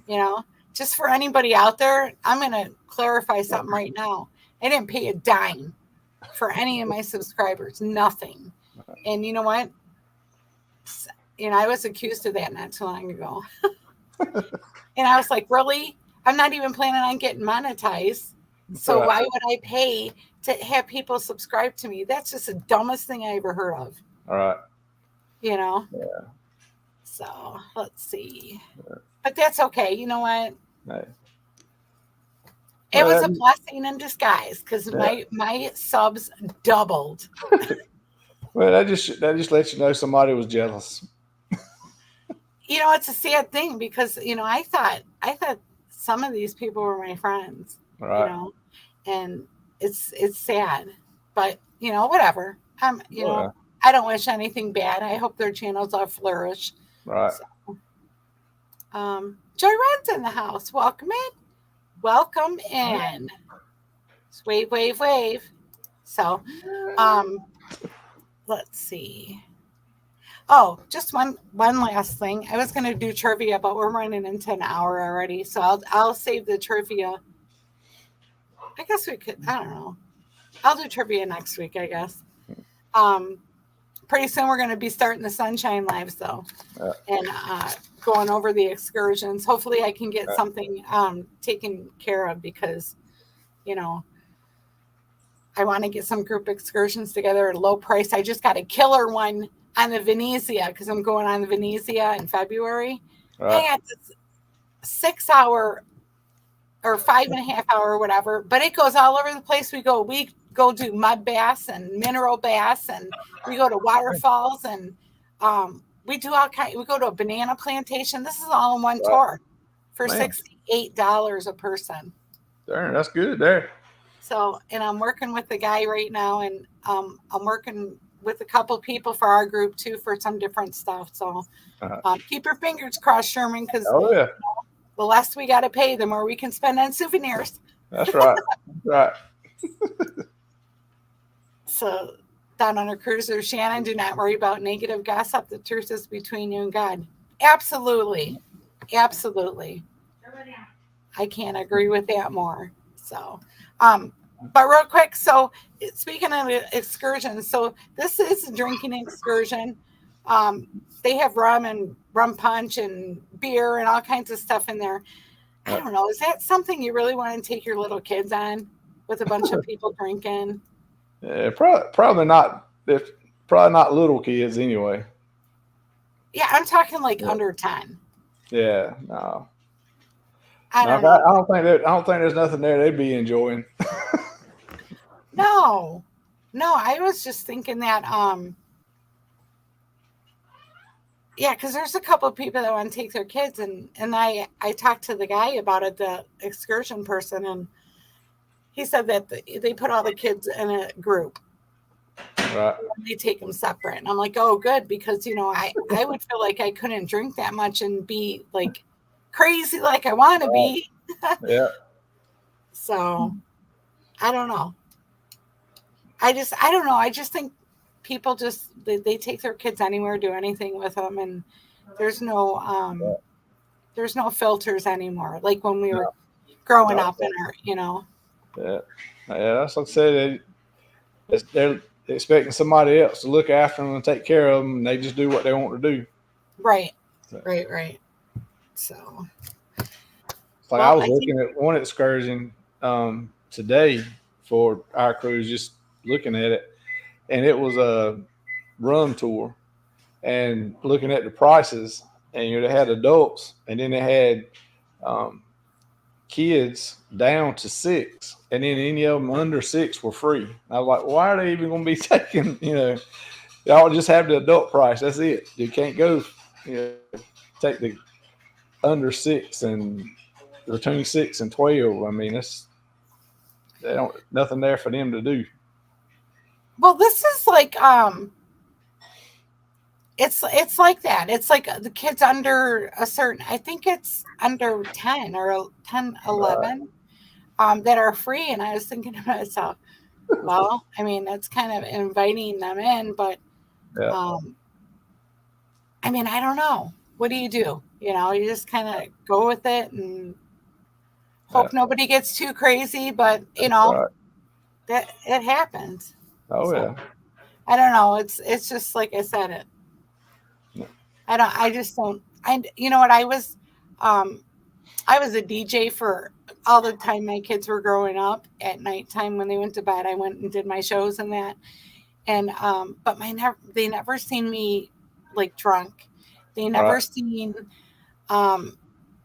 you know, just for anybody out there, I'm going to clarify something right now. I didn't pay a dime for any of my subscribers, nothing. And you know what? You know, I was accused of that not too long ago. And I was like, really? I'm not even planning on getting monetized. So Right. why would I pay to have people subscribe to me? That's just the dumbest thing I ever heard of, All right. you know? Yeah. So let's see. But that's okay. You know what? Hey. It was Well, a blessing in disguise because yeah. my subs doubled. Well, that just lets you know somebody was jealous. You know, it's a sad thing because, you know, I thought some of these people were my friends, All you right. know, and it's sad. But, you know, whatever. You Oh, yeah. know, I don't wish anything bad. I hope their channels all flourish. Right. So, Joy Red's in the house. Welcome in. Welcome in. Just wave, wave, wave. So, let's see. Oh, just one last thing. I was going to do trivia, but we're running into an hour already, so I'll save the trivia. I guess we could. I don't know. I'll do trivia next week. I guess. pretty soon we're going to be starting the Sunshine Lives, though, and going over the excursions. Hopefully I can get something taken care of because, you know, I want to get some group excursions together at a low price. I just got a killer one on the Venezia because I'm going on the Venezia in February. I got this 6 hour or 5.5 hour or whatever, but it goes all over the place. We go do mud baths and mineral baths, and we go to waterfalls, and we do all kind. We go to a banana plantation. This is all in one tour for $68 a person. Darn, that's good there. So, and I'm working with the guy right now, and I'm working with a couple people for our group too for some different stuff. So, keep your fingers crossed, Sherman, because the less we got to pay, the more we can spend on souvenirs. That's right. That's right. So, down on a cruiser, Shannon, do not worry about negative gossip. The truth is between you and God. Absolutely. Absolutely. I can't agree with that more. So, but real quick, so speaking of excursions, so this is a drinking excursion. They have rum and rum punch and beer and all kinds of stuff in there. I don't know. Is that something you really want to take your little kids on with a bunch of people drinking? Yeah, probably not. Probably not little kids anyway. Yeah, I'm talking like under 10. Yeah, no. I don't know. I don't think there's nothing there they'd be enjoying. No, I was just thinking that, yeah, because there's a couple of people that want to take their kids, and I talked to the guy about it, the excursion person, and he said that they put all the kids in a group. Right. And they take them separate. And I'm like, oh, good, because, you know, I would feel like I couldn't drink that much and be like crazy like I want to be. Yeah. So I don't know. I don't know. I just think people just they take their kids anywhere, do anything with them, and there's no filters anymore. Like when we were growing up in our, you know. Yeah. That's like I said. They're expecting somebody else to look after them and take care of them, and they just do what they want to do. Right. Right. So. It's like I was looking at one excursion today for our cruise, just looking at it, and it was a rum tour, and looking at the prices, and they had adults, and then they had kids down to 6, and then any of them under 6 were free. I was like, why are they even going to be taking? You know, y'all just have the adult price. That's it. You can't go, you know, take the under 6 and between 6 and 12. I mean, nothing there for them to do. Well, this is like it's like that. It's like the kids under a certain, I think it's under 10 or 10, 11 that are free. And I was thinking to myself, well, I mean, that's kind of inviting them in, but I mean, I don't know. What do? You know, you just kind of go with it and hope nobody gets too crazy, but you know, that it happens. Oh, so, yeah. I don't know. It's just like I said it. I just don't. You know what? I was a DJ for all the time my kids were growing up. At nighttime when they went to bed, I went and did my shows and that. And but they never seen me like drunk. They never seen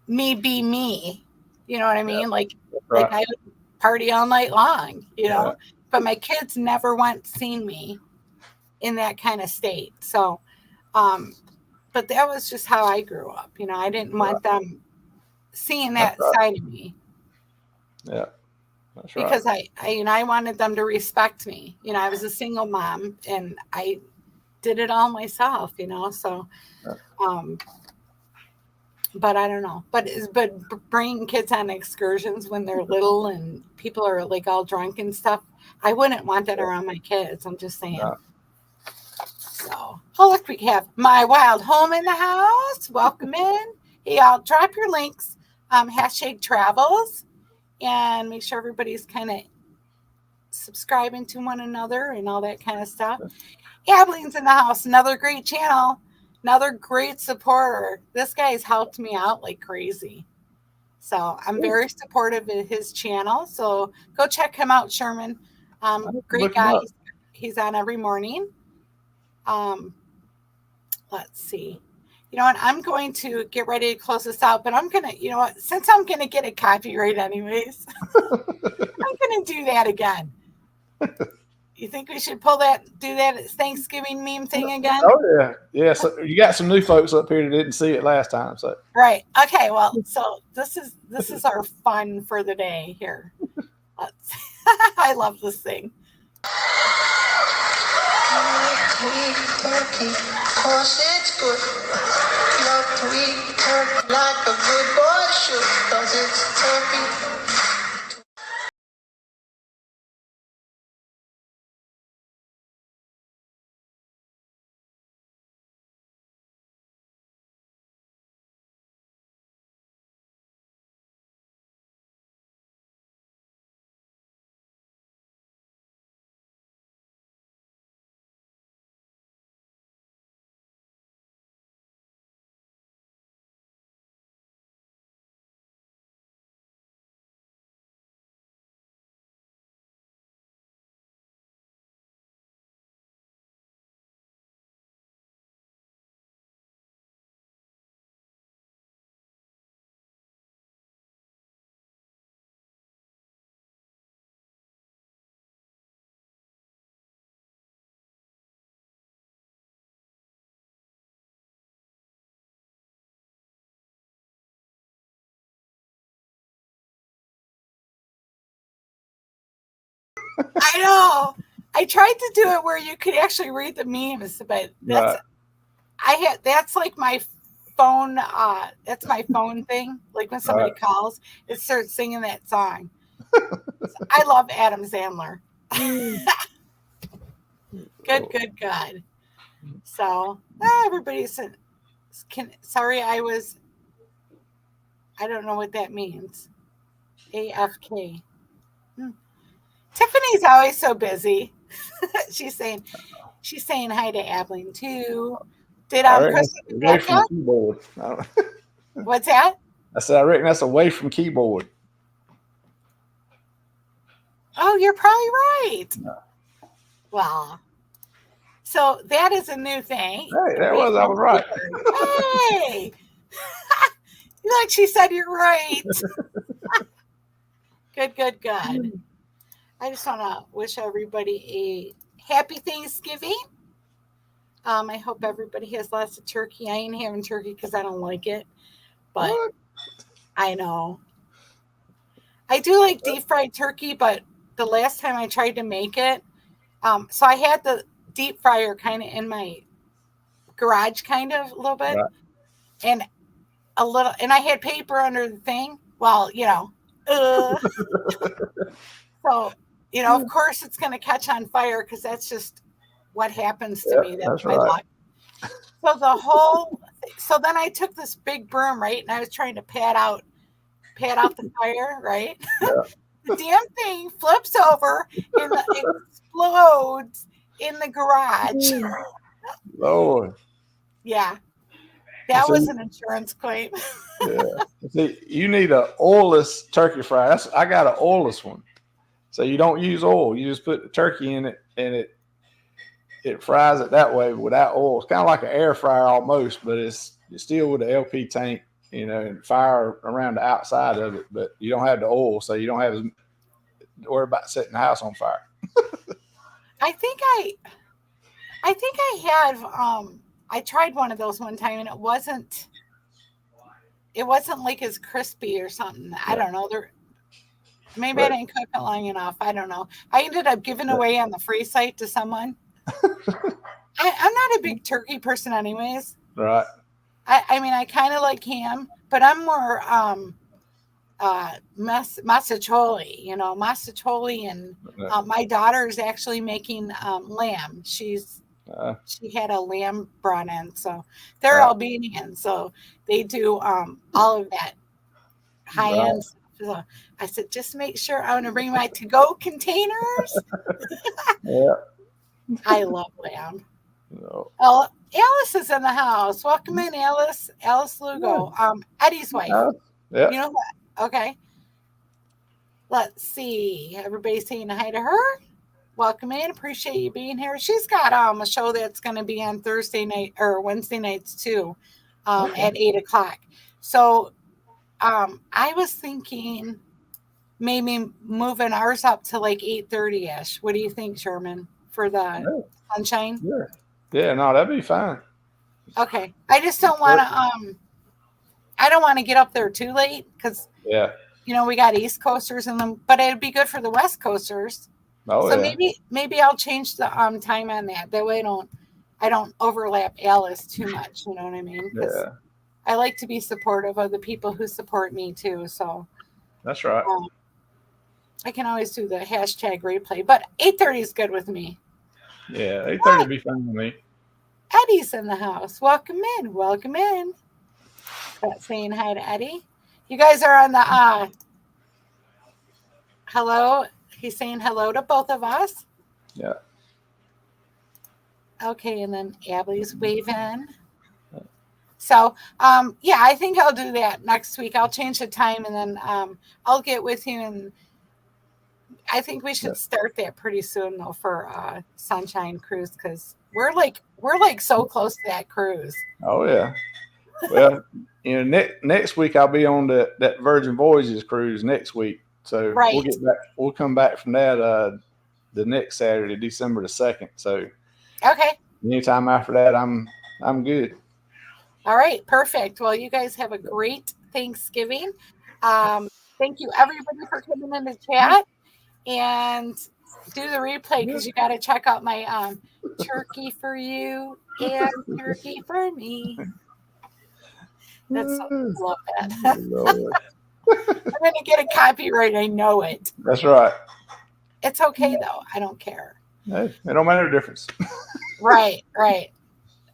me be me. You know what I mean? Like I would party all night long. You know, but my kids never once seen me in that kind of state. So. But that was just how I grew up. You know, I didn't want them seeing that side of me. Yeah. That's right. Because I wanted them to respect me. You know, I was a single mom and I did it all myself, you know, so, but I don't know, but bringing kids on excursions when they're little and people are like all drunk and stuff, I wouldn't want that around my kids. I'm just saying. No. So, oh, look, we have My Wild Home in the house. Welcome in. Hey, y'all, drop your links, #travels, and make sure everybody's kind of subscribing to one another and all that kind of stuff. Abilene in the house. Another great channel. Another great supporter. This guy's helped me out like crazy. So I'm very supportive of his channel. So go check him out, Sherman. Great guy. He's on every morning. Let's see. You know what? I'm going to get ready to close this out, but I'm going to, you know what? Since I'm going to get a copyright anyways, I'm going to do that again. You think we should do that Thanksgiving meme thing again? Oh yeah, yeah. So you got some new folks up here that didn't see it last time, so right. Okay. Well, so this is our fun for the day here. I love this thing. Turkey, cause it's good. Love to eat turkey like a good boy should, cause it's turkey. I know. I tried to do it where you could actually read the memes, but that's like my phone. That's my phone thing. Like when somebody calls, it starts singing that song. I love Adam Sandler. Good. So everybody said, sorry, I don't know what that means. AFK. Tiffany's always so busy. she's saying hi to Abilene too. Did Kristen away from keyboard? What's that? I said I reckon that's away from keyboard. Oh, you're probably right. No. Well, so that is a new thing. Hey, I was right. Hey, like she said, you're right. Good. I just want to wish everybody a happy Thanksgiving. I hope everybody has lots of turkey. I ain't having turkey because I don't like it, but what? I know. I do like deep fried turkey, but the last time I tried to make it, so I had the deep fryer kind of in my garage, kind of a little bit, right. and I had paper under the thing. Well, so of course it's going to catch on fire because that's just what happens to me. That's my luck. So then I took this big broom, right, and I was trying to pat out the fire, right. Yeah. The damn thing flips over and explodes in the garage. Lord. Yeah. That was an insurance claim. Yeah. See, you need an oilless turkey fryer. I got an oilless one. So you don't use oil. You just put the turkey in it and it fries it that way without oil. It's kind of like an air fryer almost, but it's still with the LP tank, and fire around the outside of it, but you don't have the oil, so you don't have to worry about setting the house on fire. I think I have I tried one of those one time and it wasn't like as crispy or something. I don't know. Maybe I didn't cook it long enough. I don't know. I ended up giving away on the free site to someone. I'm not a big turkey person anyways. Right. I mean, I kind of like ham, but I'm more massacholi, and my daughter is actually making lamb. She had a lamb brought in, so they're Albanian, so they do all of that high end stuff. So I said, just make sure I'm going to bring my to-go containers. Yeah. I love lamb. No. Oh, Alice is in the house. Welcome in, Alice. Alice Lugo, Eddie's wife. Yeah. You know what? Okay. Let's see. Everybody saying hi to her. Welcome in. Appreciate you being here. She's got a show that's going to be on Thursday night or Wednesday nights too, at 8:00. So I was thinking maybe moving ours up to like 8:30ish. What do you think, Sherman, for the sunshine? Yeah, no, that'd be fine. Okay. I just don't want to I don't want to get up there too late because we got East Coasters in them, but it'd be good for the West Coasters. Oh, So yeah. maybe I'll change the time on that. That way I don't overlap Alice too much. You know what I mean? Because I like to be supportive of the people who support me too. So that's right. I can always do the hashtag replay, but 8:30 is good with me. Yeah, 8:30 would be fine with me. Eddie's in the house. Welcome in. Welcome in. Saying hi to Eddie. You guys are on the hello. He's saying hello to both of us. Yeah. Okay, and then Abby's waving. So, I think I'll do that next week. I'll change the time and then I'll get with you, and I think we should start that pretty soon though for Sunshine Cruise because we're like so close to that cruise. Oh yeah. Well, next week I'll be on that Virgin Voyages cruise next week. So we'll get back. We'll come back from that the next Saturday, December the 2nd. So okay. Anytime after that, I'm good. All right, perfect. Well, you guys have a great Thanksgiving. Thank you everybody for coming in the chat and do the replay because you got to check out my turkey for you and turkey for me. That's I love that. I'm going to get a copyright. I know it. That's right. It's okay, though. I don't care. Hey, it don't matter the difference. Right. All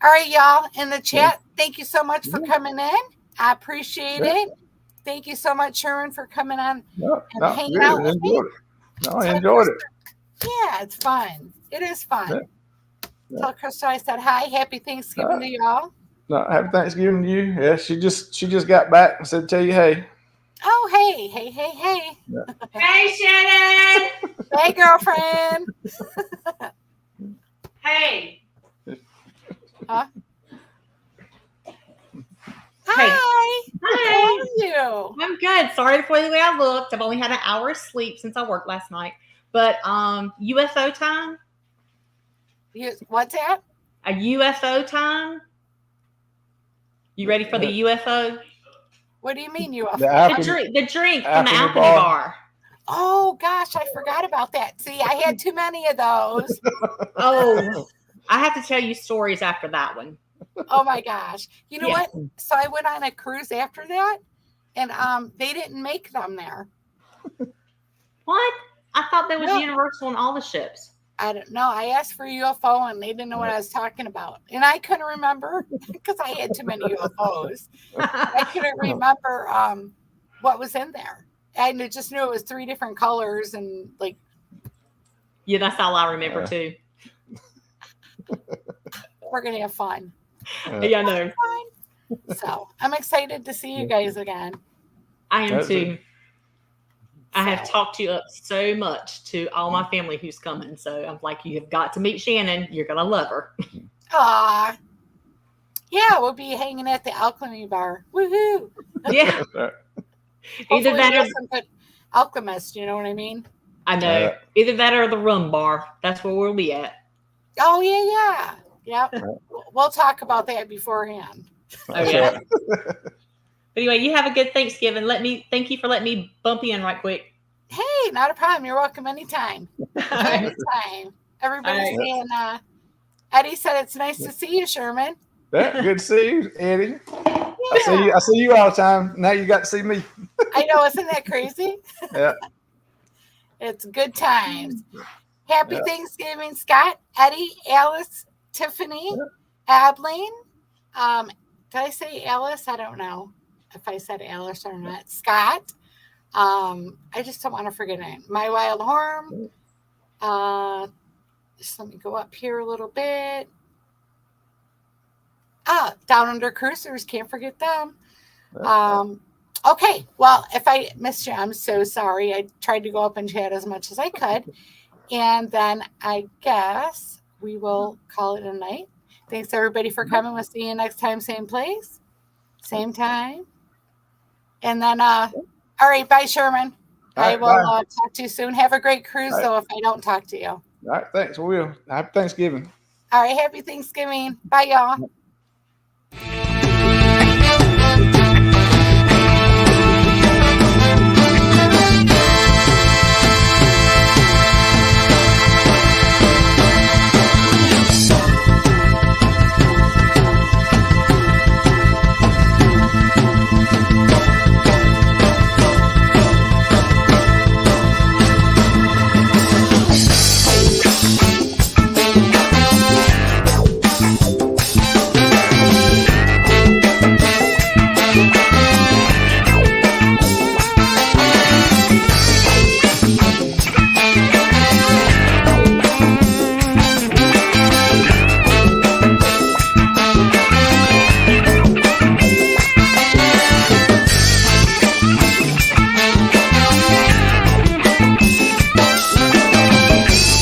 right, y'all in the chat. Thank you so much for coming in. I appreciate it. Thank you so much, Sherman, for coming on and hanging out with me. I enjoyed it. Yeah, it's fun. It is fun. Tell Crystal I said hi. Happy Thanksgiving to y'all. No, happy Thanksgiving to you. Yeah, she just got back and said, "Tell you hey." Oh, hey. Yeah. Hey, Shannon. Hey, girlfriend. Hey. Huh? Hey. Hi. How are you? I'm good. Sorry for the way I looked. I've only had an hour of sleep since I worked last night. But UFO time? What's that? A UFO time? You ready for the UFO? What do you mean UFO? The drink from the Alchemy Bar. Oh, gosh, I forgot about that. See, I had too many of those. Oh, I have to tell you stories after that one. Oh, my gosh. You know what? So I went on a cruise after that, and they didn't make them there. What? I thought that was universal on all the ships. I don't know. I asked for UFO, and they didn't know what I was talking about. And I couldn't remember because I had too many UFOs. I couldn't remember what was in there. I just knew it was 3 different colors and like. Yeah, that's all I remember too. We're going to have fun. Yeah, I know. So I'm excited to see you guys again. I am too. I have talked you up so much to all my family who's coming. So I'm like, you have got to meet Shannon. You're going to love her. Aw. Yeah, we'll be hanging at the Alchemy Bar. Woohoo. Yeah. Either that or some good alchemist, you know what I mean? I know. Either that or the rum bar. That's where we'll be at. Oh, yeah. Yep. We'll talk about that beforehand. Oh, yeah. But anyway, you have a good Thanksgiving. Thank you for letting me bump you in right quick. Hey, not a problem. You're welcome anytime. Anytime. Everybody's saying, Eddie said it's nice to see you, Sherman. Yeah, good to see you, Eddie. Yeah. I see you all the time. Now you got to see me. I know, isn't that crazy? Yeah. It's good times. Happy Thanksgiving, Scott, Eddie, Alice, Tiffany, Adeline. Did I say Alice? I don't know if I said Alice or not. Scott. I just don't want to forget it. My Wild Horn. Just let me go up here a little bit. Down Under Cruisers, can't forget them. Okay, well, if I missed you, I'm so sorry. I tried to go up and chat as much as I could. And then I guess we will call it a night. Thanks, everybody, for coming. We'll see you next time, same place, same time. And then, all right, bye, Sherman. I will talk to you soon. Have a great cruise, though, if I don't talk to you. All right, thanks. We will. Happy Thanksgiving. All right, happy Thanksgiving. Bye, y'all.